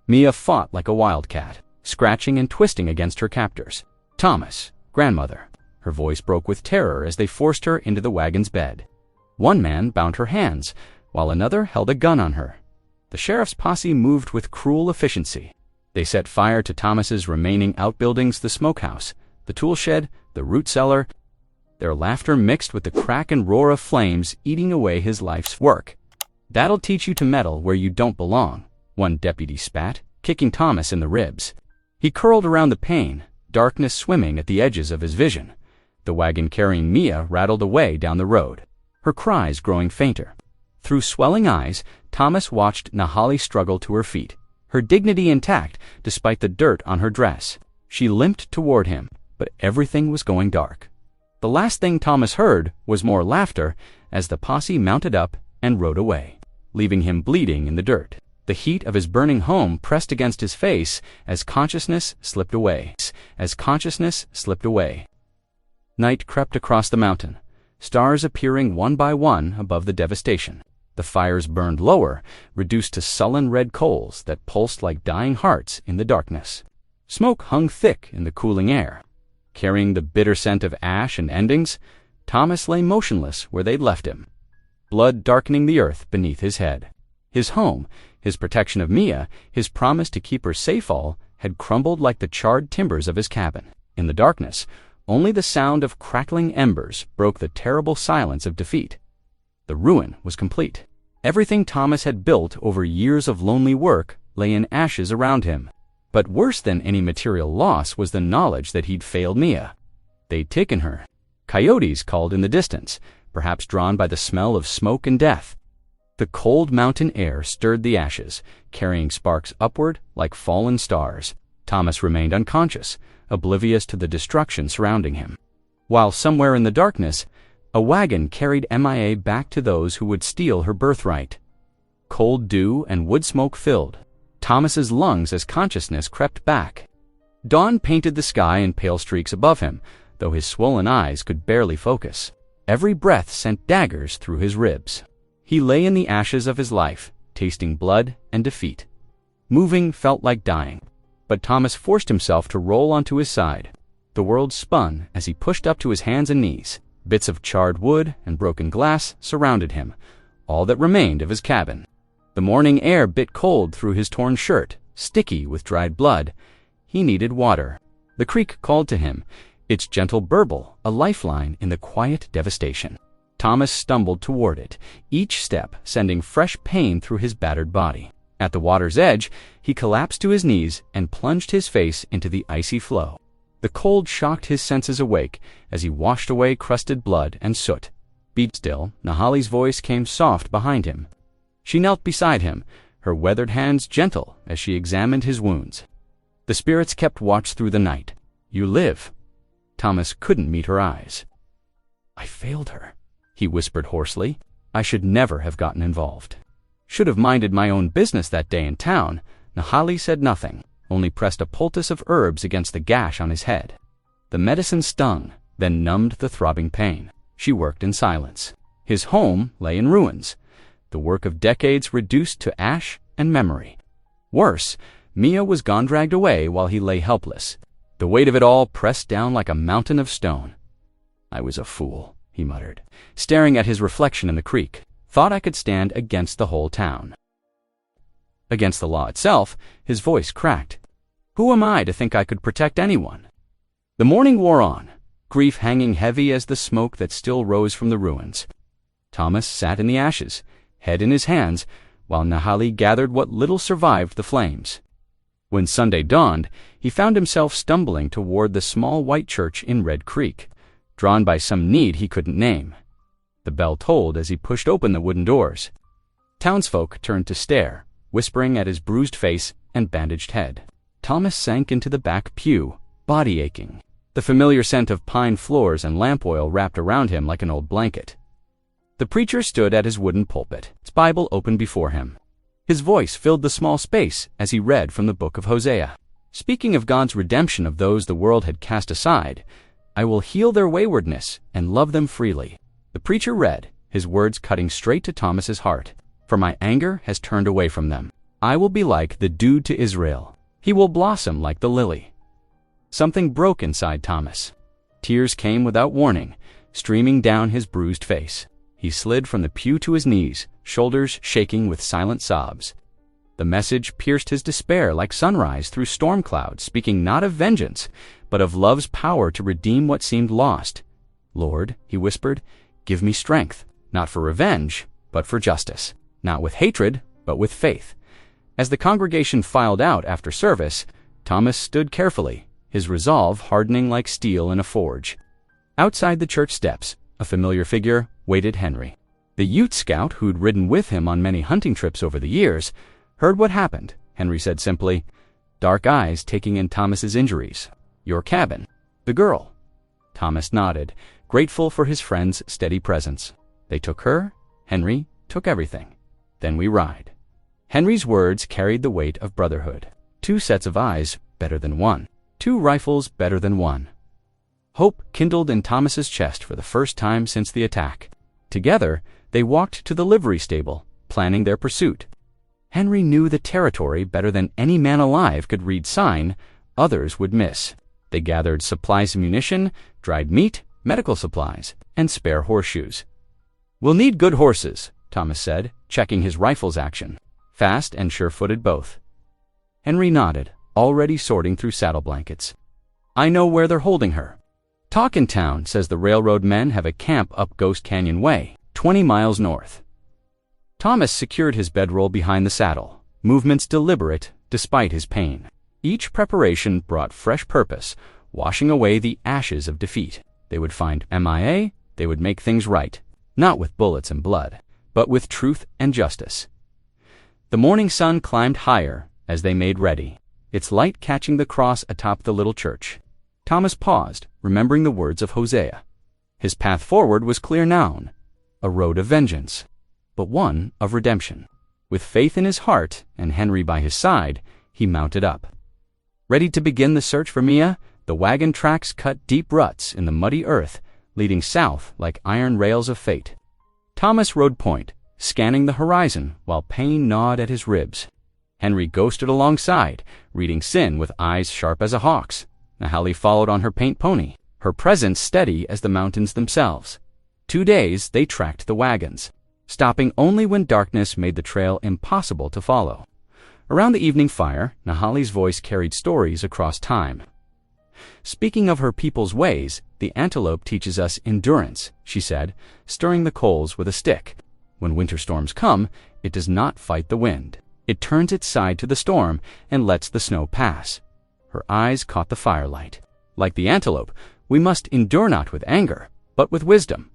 Mia fought like a wildcat, scratching and twisting against her captors. "Thomas, grandmother." Her voice broke with terror as they forced her into the wagon's bed. One man bound her hands, while another held a gun on her. The sheriff's posse moved with cruel efficiency. They set fire to Thomas's remaining outbuildings, the smokehouse, the tool shed, the root cellar. Their laughter mixed with the crack and roar of flames eating away his life's work. "That'll teach you to meddle where you don't belong," one deputy spat, kicking Thomas in the ribs. He curled around the pane, darkness swimming at the edges of his vision. The wagon carrying Mia rattled away down the road, her cries growing fainter. Through swelling eyes, Thomas watched Nahali struggle to her feet, her dignity intact despite the dirt on her dress. She limped toward him, but everything was going dark. The last thing Thomas heard was more laughter as the posse mounted up and rode away, leaving him bleeding in the dirt. The heat of his burning home pressed against his face as consciousness slipped away. Night crept across the mountain, stars appearing one by one above the devastation. The fires burned lower, reduced to sullen red coals that pulsed like dying hearts in the darkness. Smoke hung thick in the cooling air. Carrying the bitter scent of ash and endings, Thomas lay motionless where they'd left him, blood darkening the earth beneath his head. His home, his protection of Mia, his promise to keep her safe all, had crumbled like the charred timbers of his cabin. In the darkness, only the sound of crackling embers broke the terrible silence of defeat. The ruin was complete. Everything Thomas had built over years of lonely work lay in ashes around him. But worse than any material loss was the knowledge that he'd failed Mia. They'd taken her. Coyotes called in the distance, perhaps drawn by the smell of smoke and death. The cold mountain air stirred the ashes, carrying sparks upward like fallen stars. Thomas remained unconscious, oblivious to the destruction surrounding him. While somewhere in the darkness, a wagon carried MIA back to those who would steal her birthright. Cold dew and wood smoke filled Thomas's lungs as consciousness crept back. Dawn painted the sky in pale streaks above him, though his swollen eyes could barely focus. Every breath sent daggers through his ribs. He lay in the ashes of his life, tasting blood and defeat. Moving felt like dying, but Thomas forced himself to roll onto his side. The world spun as he pushed up to his hands and knees. Bits of charred wood and broken glass surrounded him, all that remained of his cabin. The morning air bit cold through his torn shirt, sticky with dried blood. He needed water. The creek called to him, its gentle burble a lifeline in the quiet devastation. Thomas stumbled toward it, each step sending fresh pain through his battered body. At the water's edge, he collapsed to his knees and plunged his face into the icy flow. The cold shocked his senses awake as he washed away crusted blood and soot. Be still, Nahali's voice came soft behind him. She knelt beside him, her weathered hands gentle as she examined his wounds. The spirits kept watch through the night. "You live." Thomas couldn't meet her eyes. "I failed her," he whispered hoarsely. "I should never have gotten involved. Should have minded my own business that day in town." Nahali said nothing, only pressed a poultice of herbs against the gash on his head. The medicine stung, then numbed the throbbing pain. She worked in silence. His home lay in ruins, the work of decades reduced to ash and memory. Worse, Mia was gone, dragged away while he lay helpless, the weight of it all pressed down like a mountain of stone. "I was a fool," he muttered, staring at his reflection in the creek. "Thought I could stand against the whole town." Against the law itself, his voice cracked. Who am I to think I could protect anyone? The morning wore on, grief hanging heavy as the smoke that still rose from the ruins. Thomas sat in the ashes, head in his hands, while Nahali gathered what little survived the flames. When Sunday dawned, he found himself stumbling toward the small white church in Red Creek, drawn by some need he couldn't name. The bell tolled as he pushed open the wooden doors. Townsfolk turned to stare, whispering at his bruised face and bandaged head. Thomas sank into the back pew, body aching. The familiar scent of pine floors and lamp oil wrapped around him like an old blanket. The preacher stood at his wooden pulpit, his Bible open before him. His voice filled the small space as he read from the book of Hosea. Speaking of God's redemption of those the world had cast aside, I will heal their waywardness and love them freely. The preacher read, his words cutting straight to Thomas's heart. For my anger has turned away from them. I will be like the dew to Israel. He will blossom like the lily. Something broke inside Thomas. Tears came without warning, streaming down his bruised face. He slid from the pew to his knees, shoulders shaking with silent sobs. The message pierced his despair like sunrise through storm clouds, speaking not of vengeance, but of love's power to redeem what seemed lost. Lord, he whispered, give me strength, not for revenge, but for justice. Not with hatred, but with faith. As the congregation filed out after service, Thomas stood carefully, his resolve hardening like steel in a forge. Outside the church steps, a familiar figure waited Henry. The youth scout who'd ridden with him on many hunting trips over the years heard what happened. Henry said simply, dark eyes taking in Thomas's injuries. Your cabin. The girl. Thomas nodded, grateful for his friend's steady presence. They took her. Henry took everything. Then we ride. Henry's words carried the weight of brotherhood. 2 sets of eyes better than one. 2 rifles better than one. Hope kindled in Thomas's chest for the first time since the attack. Together, they walked to the livery stable, planning their pursuit. Henry knew the territory better than any man alive could read sign others would miss. They gathered supplies of munition, dried meat, medical supplies, and spare horseshoes. We'll need good horses, Thomas said, checking his rifle's action. Fast and sure-footed both. Henry nodded, already sorting through saddle blankets. I know where they're holding her. Talkintown says the railroad men have a camp up Ghost Canyon Way, 20 miles north. Thomas secured his bedroll behind the saddle, movements deliberate despite his pain. Each preparation brought fresh purpose, washing away the ashes of defeat. They would find MIA, they would make things right, not with bullets and blood, but with truth and justice. The morning sun climbed higher as they made ready, its light catching the cross atop the little church. Thomas paused, remembering the words of Hosea. His path forward was clear now, a road of vengeance, but one of redemption. With faith in his heart and Henry by his side, he mounted up. Ready to begin the search for Mia, the wagon tracks cut deep ruts in the muddy earth, leading south like iron rails of fate. Thomas rode point, scanning the horizon while pain gnawed at his ribs. Henry ghosted alongside, reading sin with eyes sharp as a hawk's. Nahali followed on her paint pony, her presence steady as the mountains themselves. 2 days they tracked the wagons, stopping only when darkness made the trail impossible to follow. Around the evening fire, Nahali's voice carried stories across time. Speaking of her people's ways, the antelope teaches us endurance, she said, stirring the coals with a stick. When winter storms come, it does not fight the wind. It turns its side to the storm and lets the snow pass. Her eyes caught the firelight. Like the antelope, we must endure not with anger, but with wisdom.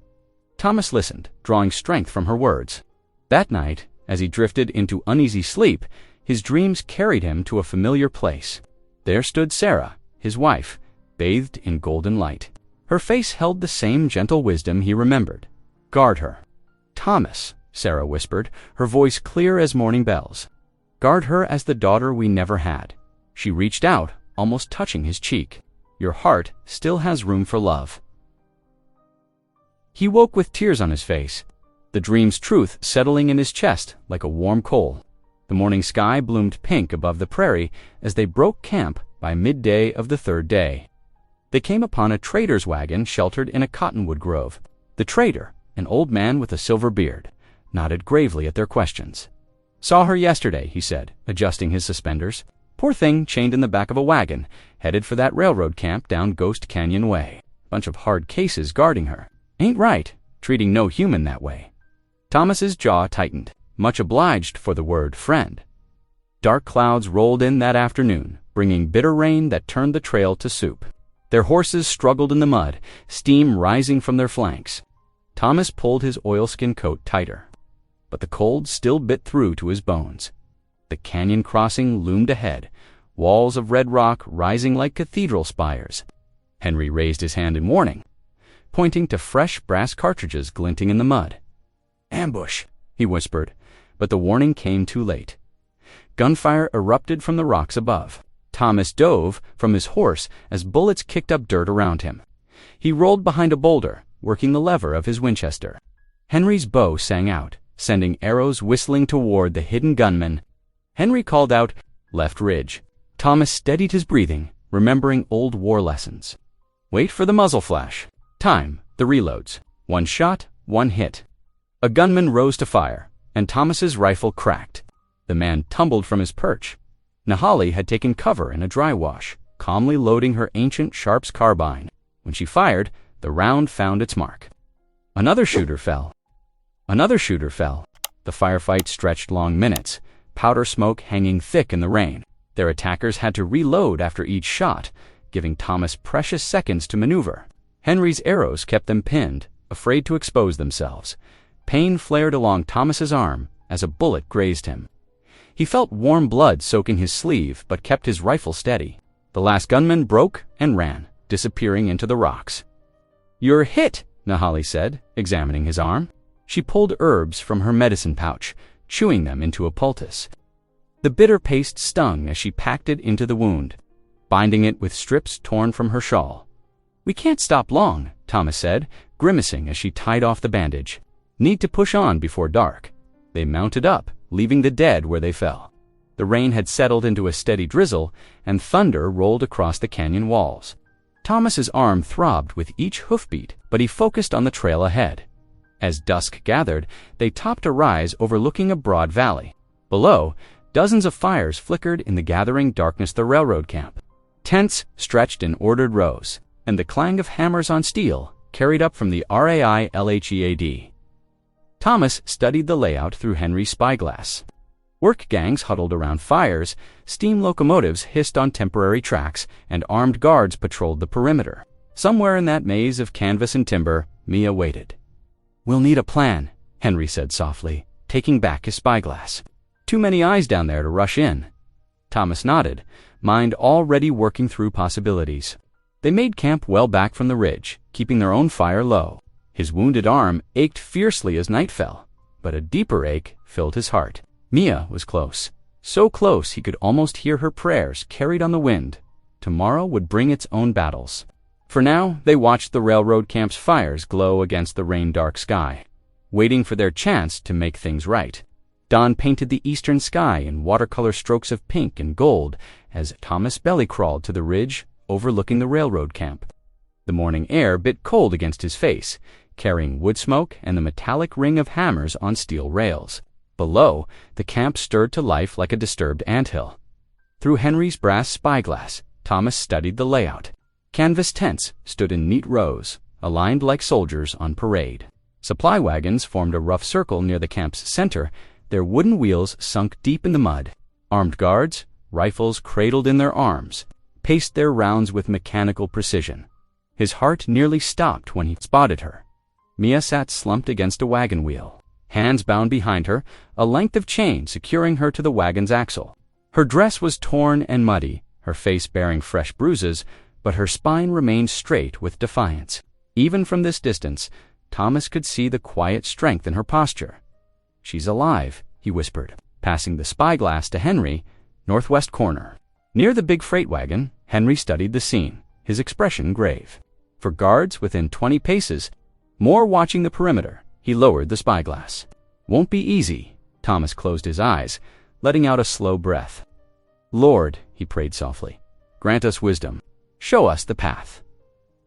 Thomas listened, drawing strength from her words. That night, as he drifted into uneasy sleep, his dreams carried him to a familiar place. There stood Sarah, his wife, bathed in golden light. Her face held the same gentle wisdom he remembered. Guard her. Thomas, Sarah whispered, her voice clear as morning bells. Guard her as the daughter we never had. She reached out, almost touching his cheek. Your heart still has room for love. He woke with tears on his face, the dream's truth settling in his chest like a warm coal. The morning sky bloomed pink above the prairie as they broke camp by midday of the 3rd day. They came upon a trader's wagon sheltered in a cottonwood grove. The trader, an old man with a silver beard, nodded gravely at their questions. Saw her yesterday, he said, adjusting his suspenders. Poor thing chained in the back of a wagon, headed for that railroad camp down Ghost Canyon Way. Bunch of hard cases guarding her. Ain't right, treating no human that way. Thomas's jaw tightened, much obliged for the word friend. Dark clouds rolled in that afternoon, bringing bitter rain that turned the trail to soup. Their horses struggled in the mud, steam rising from their flanks. Thomas pulled his oilskin coat tighter, but the cold still bit through to his bones. The canyon crossing loomed ahead, walls of red rock rising like cathedral spires. Henry raised his hand in warning, pointing to fresh brass cartridges glinting in the mud. "Ambush," he whispered, but the warning came too late. Gunfire erupted from the rocks above. Thomas dove from his horse as bullets kicked up dirt around him. He rolled behind a boulder, working the lever of his Winchester. Henry's bow sang out, sending arrows whistling toward the hidden gunman. Henry called out, "Left ridge." Thomas steadied his breathing, remembering old war lessons. Wait for the muzzle flash. Time the reloads. One shot, one hit. A gunman rose to fire, and Thomas's rifle cracked. The man tumbled from his perch. Nahali had taken cover in a dry wash, calmly loading her ancient Sharps carbine. When she fired, the round found its mark. Another shooter fell. Another shooter fell. The firefight stretched long minutes, powder smoke hanging thick in the rain. Their attackers had to reload after each shot, giving Thomas precious seconds to maneuver. Henry's arrows kept them pinned, afraid to expose themselves. Pain flared along Thomas's arm as a bullet grazed him. He felt warm blood soaking his sleeve, but kept his rifle steady. The last gunman broke and ran, disappearing into the rocks. "You're hit," Nahali said, examining his arm. She pulled herbs from her medicine pouch, chewing them into a poultice. The bitter paste stung as she packed it into the wound, binding it with strips torn from her shawl. "We can't stop long," Thomas said, grimacing as she tied off the bandage. "Need to push on before dark." They mounted up, leaving the dead where they fell. The rain had settled into a steady drizzle, and thunder rolled across the canyon walls. Thomas's arm throbbed with each hoofbeat, but he focused on the trail ahead. As dusk gathered, they topped a rise overlooking a broad valley. Below, dozens of fires flickered in the gathering darkness of the railroad camp. Tents stretched in ordered rows, and the clang of hammers on steel carried up from the RAILHEAD. Thomas studied the layout through Henry's spyglass. Work gangs huddled around fires, steam locomotives hissed on temporary tracks, and armed guards patrolled the perimeter. Somewhere in that maze of canvas and timber, Mia waited. "We'll need a plan," Henry said softly, taking back his spyglass. "Too many eyes down there to rush in." Thomas nodded, mind already working through possibilities. They made camp well back from the ridge, keeping their own fire low. His wounded arm ached fiercely as night fell, but a deeper ache filled his heart. Mia was close, so close he could almost hear her prayers carried on the wind. Tomorrow would bring its own battles. For now, they watched the railroad camp's fires glow against the rain-dark sky, waiting for their chance to make things right. Dawn painted the eastern sky in watercolor strokes of pink and gold as Thomas belly crawled to the ridge overlooking the railroad camp. The morning air bit cold against his face, carrying wood smoke and the metallic ring of hammers on steel rails. Below, the camp stirred to life like a disturbed anthill. Through Henry's brass spyglass, Thomas studied the layout. Canvas tents stood in neat rows, aligned like soldiers on parade. Supply wagons formed a rough circle near the camp's center, their wooden wheels sunk deep in the mud. Armed guards, rifles cradled in their arms, paced their rounds with mechanical precision. His heart nearly stopped when he spotted her. Mia sat slumped against a wagon wheel, hands bound behind her, a length of chain securing her to the wagon's axle. Her dress was torn and muddy, her face bearing fresh bruises, but her spine remained straight with defiance. Even from this distance, Thomas could see the quiet strength in her posture. "She's alive," he whispered, passing the spyglass to Henry, northwest corner. Near the big freight wagon, Henry studied the scene, his expression grave. For guards within 20 paces, more watching the perimeter, he lowered the spyglass. "Won't be easy." Thomas closed his eyes, letting out a slow breath. "Lord," he prayed softly, "grant us wisdom. Show us the path."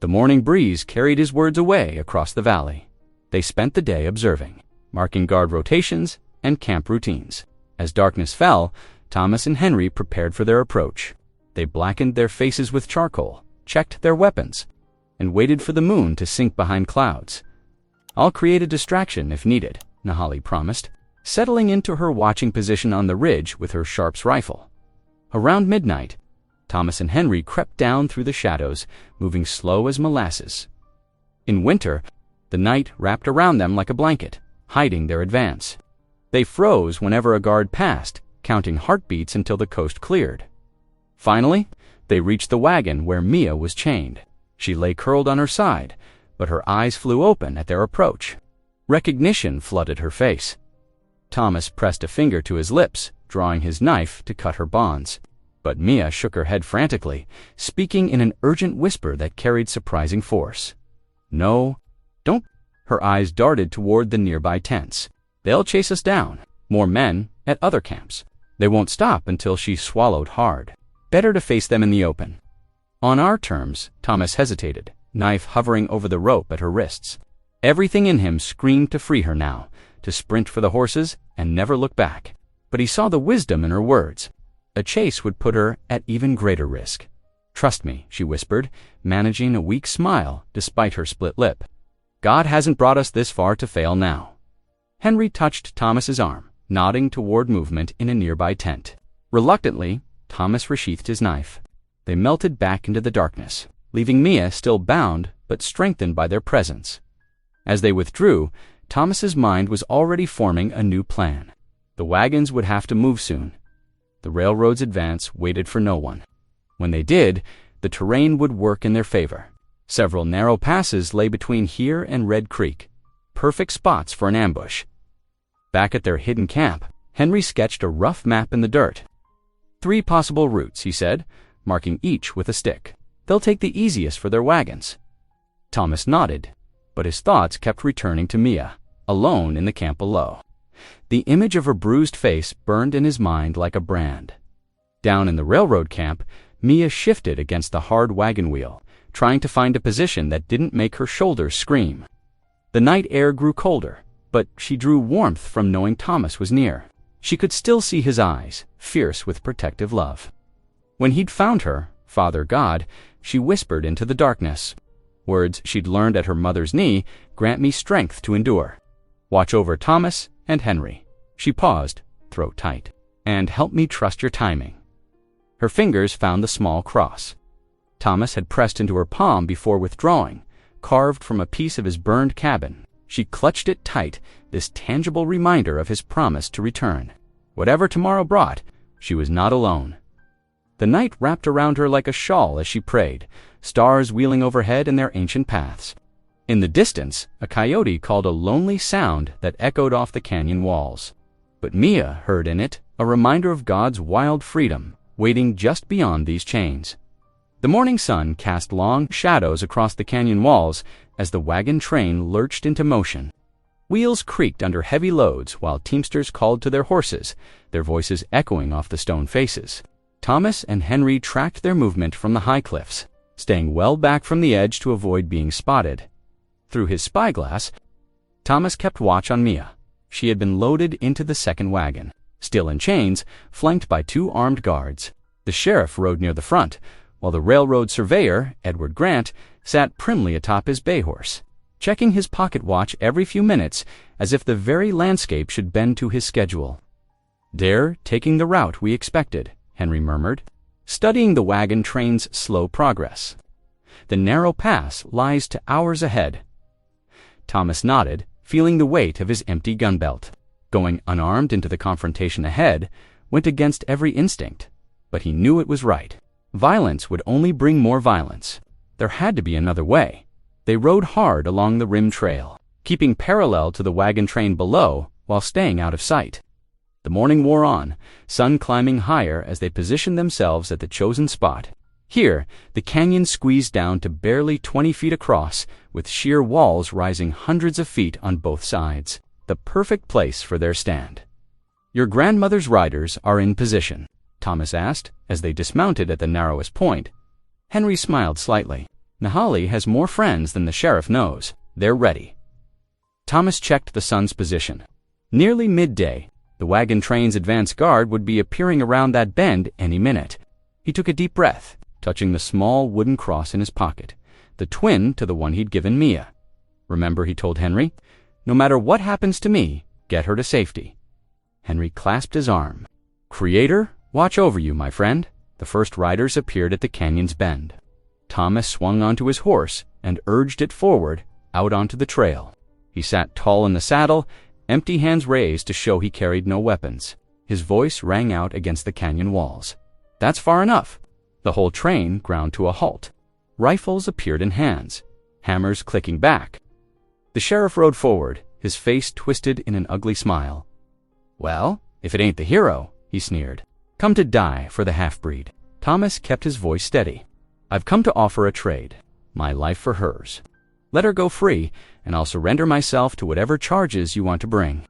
The morning breeze carried his words away across the valley. They spent the day observing, marking guard rotations and camp routines. As darkness fell, Thomas and Henry prepared for their approach. They blackened their faces with charcoal, checked their weapons, and waited for the moon to sink behind clouds. "I'll create a distraction if needed," Nahali promised, settling into her watching position on the ridge with her Sharp's rifle. Around midnight, Thomas and Henry crept down through the shadows, moving slow as molasses. In winter, the night wrapped around them like a blanket, hiding their advance. They froze whenever a guard passed, counting heartbeats until the coast cleared. Finally, they reached the wagon where Mia was chained. She lay curled on her side, but her eyes flew open at their approach. Recognition flooded her face. Thomas pressed a finger to his lips, drawing his knife to cut her bonds. But Mia shook her head frantically, speaking in an urgent whisper that carried surprising force. "No, don't." Her eyes darted toward the nearby tents. "They'll chase us down. More men at other camps. They won't stop until she's swallowed hard. Better to face them in the open." "On our terms," Thomas hesitated, knife hovering over the rope at her wrists. Everything in him screamed to free her now, to sprint for the horses and never look back. But he saw the wisdom in her words. A chase would put her at even greater risk. "Trust me," she whispered, managing a weak smile despite her split lip. "God hasn't brought us this far to fail now." Henry touched Thomas's arm, nodding toward movement in a nearby tent. Reluctantly, Thomas resheathed his knife. They melted back into the darkness, leaving Mia still bound but strengthened by their presence. As they withdrew, Thomas's mind was already forming a new plan. The wagons would have to move soon. The railroad's advance waited for no one. When they did, the terrain would work in their favor. Several narrow passes lay between here and Red Creek, perfect spots for an ambush. Back at their hidden camp, Henry sketched a rough map in the dirt. 3 possible routes, he said, marking each with a stick. "They'll take the easiest for their wagons." Thomas nodded, but his thoughts kept returning to Mia, alone in the camp below. The image of her bruised face burned in his mind like a brand. Down in the railroad camp, Mia shifted against the hard wagon wheel, trying to find a position that didn't make her shoulders scream. The night air grew colder, but she drew warmth from knowing Thomas was near. She could still see his eyes, fierce with protective love. When he'd found her, Father God, she whispered into the darkness. Words she'd learned at her mother's knee, "Grant me strength to endure. Watch over Thomas and Henry." She paused, throat tight. "And help me trust your timing." Her fingers found the small cross. Thomas had pressed into her palm before withdrawing, carved from a piece of his burned cabin. She clutched it tight, this tangible reminder of his promise to return. Whatever tomorrow brought, she was not alone. The night wrapped around her like a shawl as she prayed, stars wheeling overhead in their ancient paths. In the distance, a coyote called a lonely sound that echoed off the canyon walls. But Mia heard in it a reminder of God's wild freedom, waiting just beyond these chains. The morning sun cast long shadows across the canyon walls as the wagon train lurched into motion. Wheels creaked under heavy loads while teamsters called to their horses, their voices echoing off the stone faces. Thomas and Henry tracked their movement from the high cliffs, staying well back from the edge to avoid being spotted. Through his spyglass, Thomas kept watch on Mia. She had been loaded into the second wagon, still in chains, flanked by 2 armed guards. The sheriff rode near the front, while the railroad surveyor, Edward Grant, sat primly atop his bay horse, checking his pocket watch every few minutes as if the very landscape should bend to his schedule. "They're taking the route we expected," Henry murmured, studying the wagon train's slow progress. "The narrow pass lies to hours ahead." Thomas nodded, feeling the weight of his empty gun belt. Going unarmed into the confrontation ahead went against every instinct, but he knew it was right. Violence would only bring more violence. There had to be another way. They rode hard along the rim trail, keeping parallel to the wagon train below while staying out of sight. The morning wore on, sun climbing higher as they positioned themselves at the chosen spot. Here, the canyon squeezed down to barely 20 feet across, with sheer walls rising hundreds of feet on both sides. The perfect place for their stand. "Your grandmother's riders are in position?" Thomas asked, as they dismounted at the narrowest point. Henry smiled slightly. "Nahali has more friends than the sheriff knows. They're ready." Thomas checked the sun's position. Nearly midday, The wagon train's advance guard would be appearing around that bend any minute. He took a deep breath, touching the small wooden cross in his pocket, the twin to the one he'd given Mia. Remember, he told Henry, no matter what happens to me, get her to safety. Henry clasped his arm. Creator, watch over you, my friend. The first riders appeared at the canyon's bend. Thomas swung onto his horse and urged it forward, out onto the trail. He sat tall in the saddle, empty hands raised to show he carried no weapons. His voice rang out against the canyon walls. That's far enough. The whole train ground to a halt. Rifles appeared in hands, hammers clicking back. The sheriff rode forward, his face twisted in an ugly smile. Well, if it ain't the hero, he sneered. Come to die for the half-breed. Thomas kept his voice steady. I've come to offer a trade, my life for hers. Let her go free, and I'll surrender myself to whatever charges you want to bring.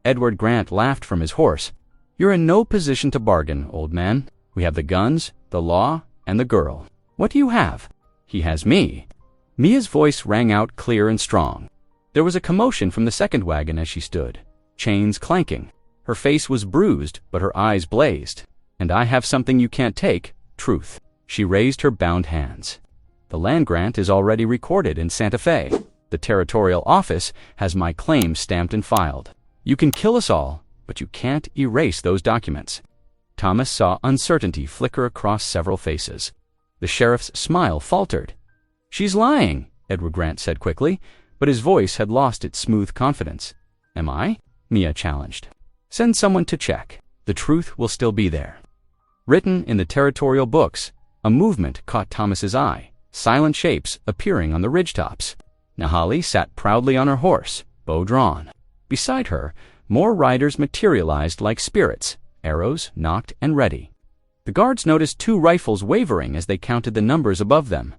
Edward Grant laughed from his horse. You're in no position to bargain, old man. We have the guns, the law, and the girl. What do you have? He has me. Mia's voice rang out clear and strong. There was a commotion from the second wagon as she stood, chains clanking. Her face was bruised, but her eyes blazed. And I have something you can't take, truth. She raised her bound hands. The land grant is already recorded in Santa Fe. The territorial office has my claim stamped and filed. You can kill us all, but you can't erase those documents. Thomas saw uncertainty flicker across several faces. The sheriff's smile faltered. She's lying, Edward Grant said quickly, but his voice had lost its smooth confidence. Am I? Mia challenged. Send someone to check. The truth will still be there. Written in the territorial books, a movement caught Thomas's eye, silent shapes appearing on the ridgetops. Nahali sat proudly on her horse, bow drawn. Beside her, more riders materialized like spirits, arrows nocked and ready. The guards noticed 2 rifles wavering as they counted the numbers above them.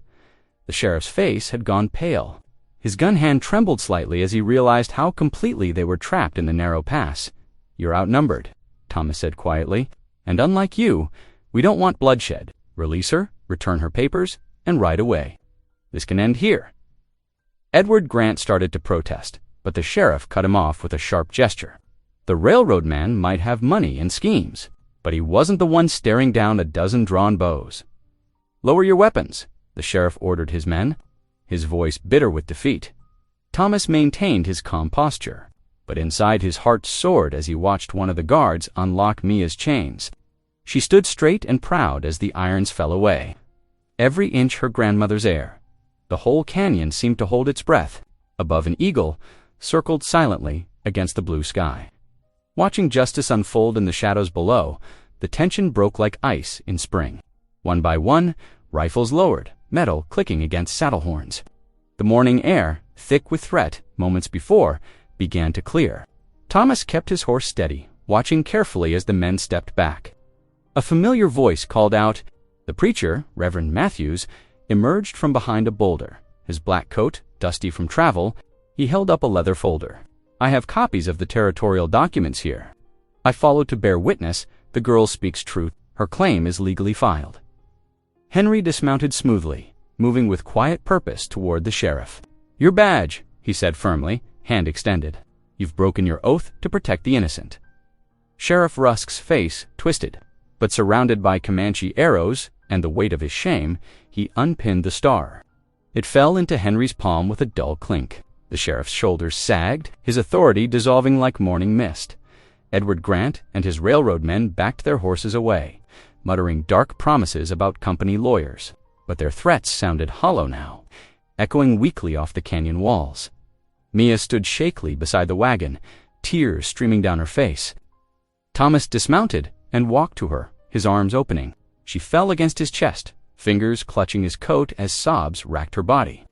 The sheriff's face had gone pale. His gun hand trembled slightly as he realized how completely they were trapped in the narrow pass. You're outnumbered, Thomas said quietly, and unlike you, we don't want bloodshed. Release her, return her papers, and ride away. This can end here. Edward Grant started to protest, but the sheriff cut him off with a sharp gesture. The railroad man might have money and schemes, but he wasn't the one staring down a dozen drawn bows. Lower your weapons, the sheriff ordered his men, his voice bitter with defeat. Thomas maintained his calm posture, but inside his heart soared as he watched one of the guards unlock Mia's chains. She stood straight and proud as the irons fell away. Every inch her grandmother's heir. The whole canyon seemed to hold its breath, above an eagle, circled silently against the blue sky. Watching justice unfold in the shadows below, the tension broke like ice in spring. One by one, rifles lowered, metal clicking against saddle horns. The morning air, thick with threat moments before, began to clear. Thomas kept his horse steady, watching carefully as the men stepped back. A familiar voice called out. The preacher, Reverend Matthews, emerged from behind a boulder. His black coat, dusty from travel, he held up a leather folder. I have copies of the territorial documents here. I followed to bear witness. The girl speaks truth. Her claim is legally filed. Henry dismounted smoothly, moving with quiet purpose toward the sheriff. Your badge, he said firmly, hand extended. You've broken your oath to protect the innocent. Sheriff Rusk's face twisted, but surrounded by Comanche arrows and the weight of his shame, he unpinned the star. It fell into Henry's palm with a dull clink. The sheriff's shoulders sagged, his authority dissolving like morning mist. Edward Grant and his railroad men backed their horses away, muttering dark promises about company lawyers. But their threats sounded hollow now, echoing weakly off the canyon walls. Mia stood shakily beside the wagon, tears streaming down her face. Thomas dismounted and walked to her, his arms opening. She fell against his chest, fingers clutching his coat as sobs racked her body.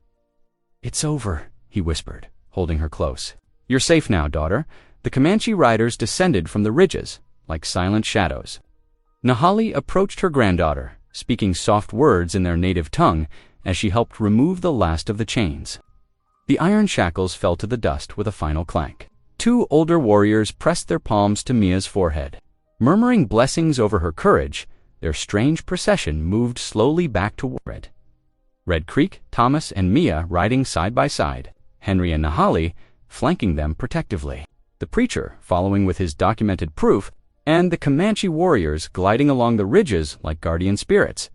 It's over, he whispered, holding her close. You're safe now, daughter. The Comanche riders descended from the ridges, like silent shadows. Nahali approached her granddaughter, speaking soft words in their native tongue as she helped remove the last of the chains. The iron shackles fell to the dust with a final clank. 2 older warriors pressed their palms to Mia's forehead. Murmuring blessings over her courage, their strange procession moved slowly back toward it. Red Creek, Thomas, and Mia riding side by side, Henry and Nahali flanking them protectively. the preacher following with his documented proof, and the Comanche warriors gliding along the ridges like guardian spirits.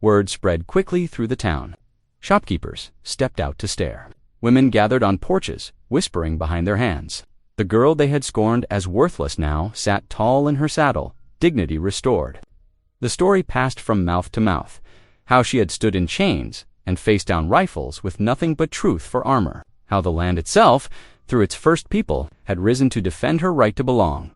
Word spread quickly through the town. Shopkeepers stepped out to stare. Women gathered on porches, whispering behind their hands. The girl they had scorned as worthless now sat tall in her saddle, dignity restored. The story passed from mouth to mouth, how she had stood in chains and faced down rifles with nothing but truth for armor, how the land itself, through its first people, had risen to defend her right to belong.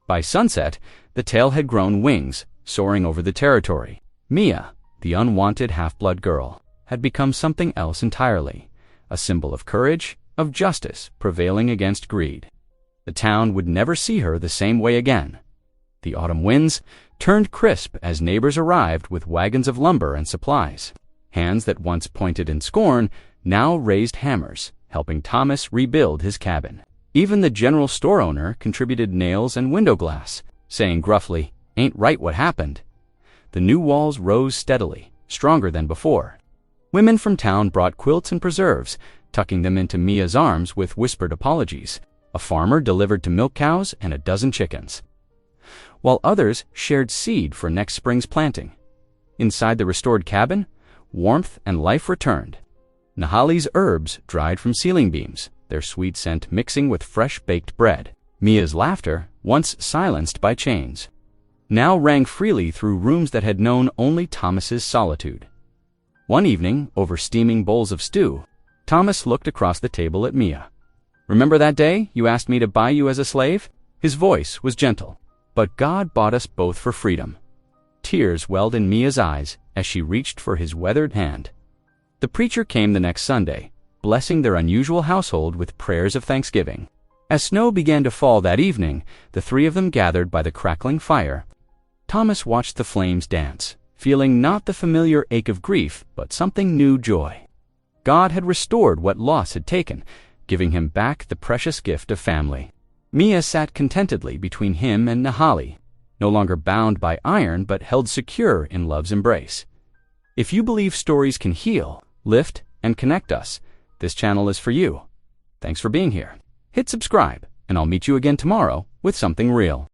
By sunset, the tale had grown wings, soaring over the territory. Mia, the unwanted half-blood girl, had become something else entirely, a symbol of courage, of justice prevailing against greed. The town would never see her the same way again. The autumn winds turned crisp as neighbors arrived with wagons of lumber and supplies. Hands that once pointed in scorn now raised hammers, helping Thomas rebuild his cabin. Even the general store owner contributed nails and window glass, saying gruffly, "Ain't right what happened." The new walls rose steadily, stronger than before. Women from town brought quilts and preserves, tucking them into Mia's arms with whispered apologies. A farmer delivered to milk cows and a dozen chickens, while others shared seed for next spring's planting. Inside the restored cabin, warmth and life returned. Nahali's herbs dried from ceiling beams, their sweet scent mixing with fresh-baked bread. Mia's laughter, once silenced by chains, now rang freely through rooms that had known only Thomas's solitude. One evening, over steaming bowls of stew, Thomas looked across the table at Mia. "Remember that day you asked me to buy you as a slave?" His voice was gentle. "But God bought us both for freedom." Tears welled in Mia's eyes as she reached for his weathered hand. The preacher came the next Sunday, blessing their unusual household with prayers of thanksgiving. As snow began to fall that evening, the three of them gathered by the crackling fire. Thomas watched the flames dance, feeling not the familiar ache of grief, but something new joy. God had restored what loss had taken, giving him back the precious gift of family. Mia sat contentedly between him and Nahali, no longer bound by iron but held secure in love's embrace. If you believe stories can heal, lift, and connect us, this channel is for you. Thanks for being here. Hit subscribe, and I'll meet you again tomorrow with something real.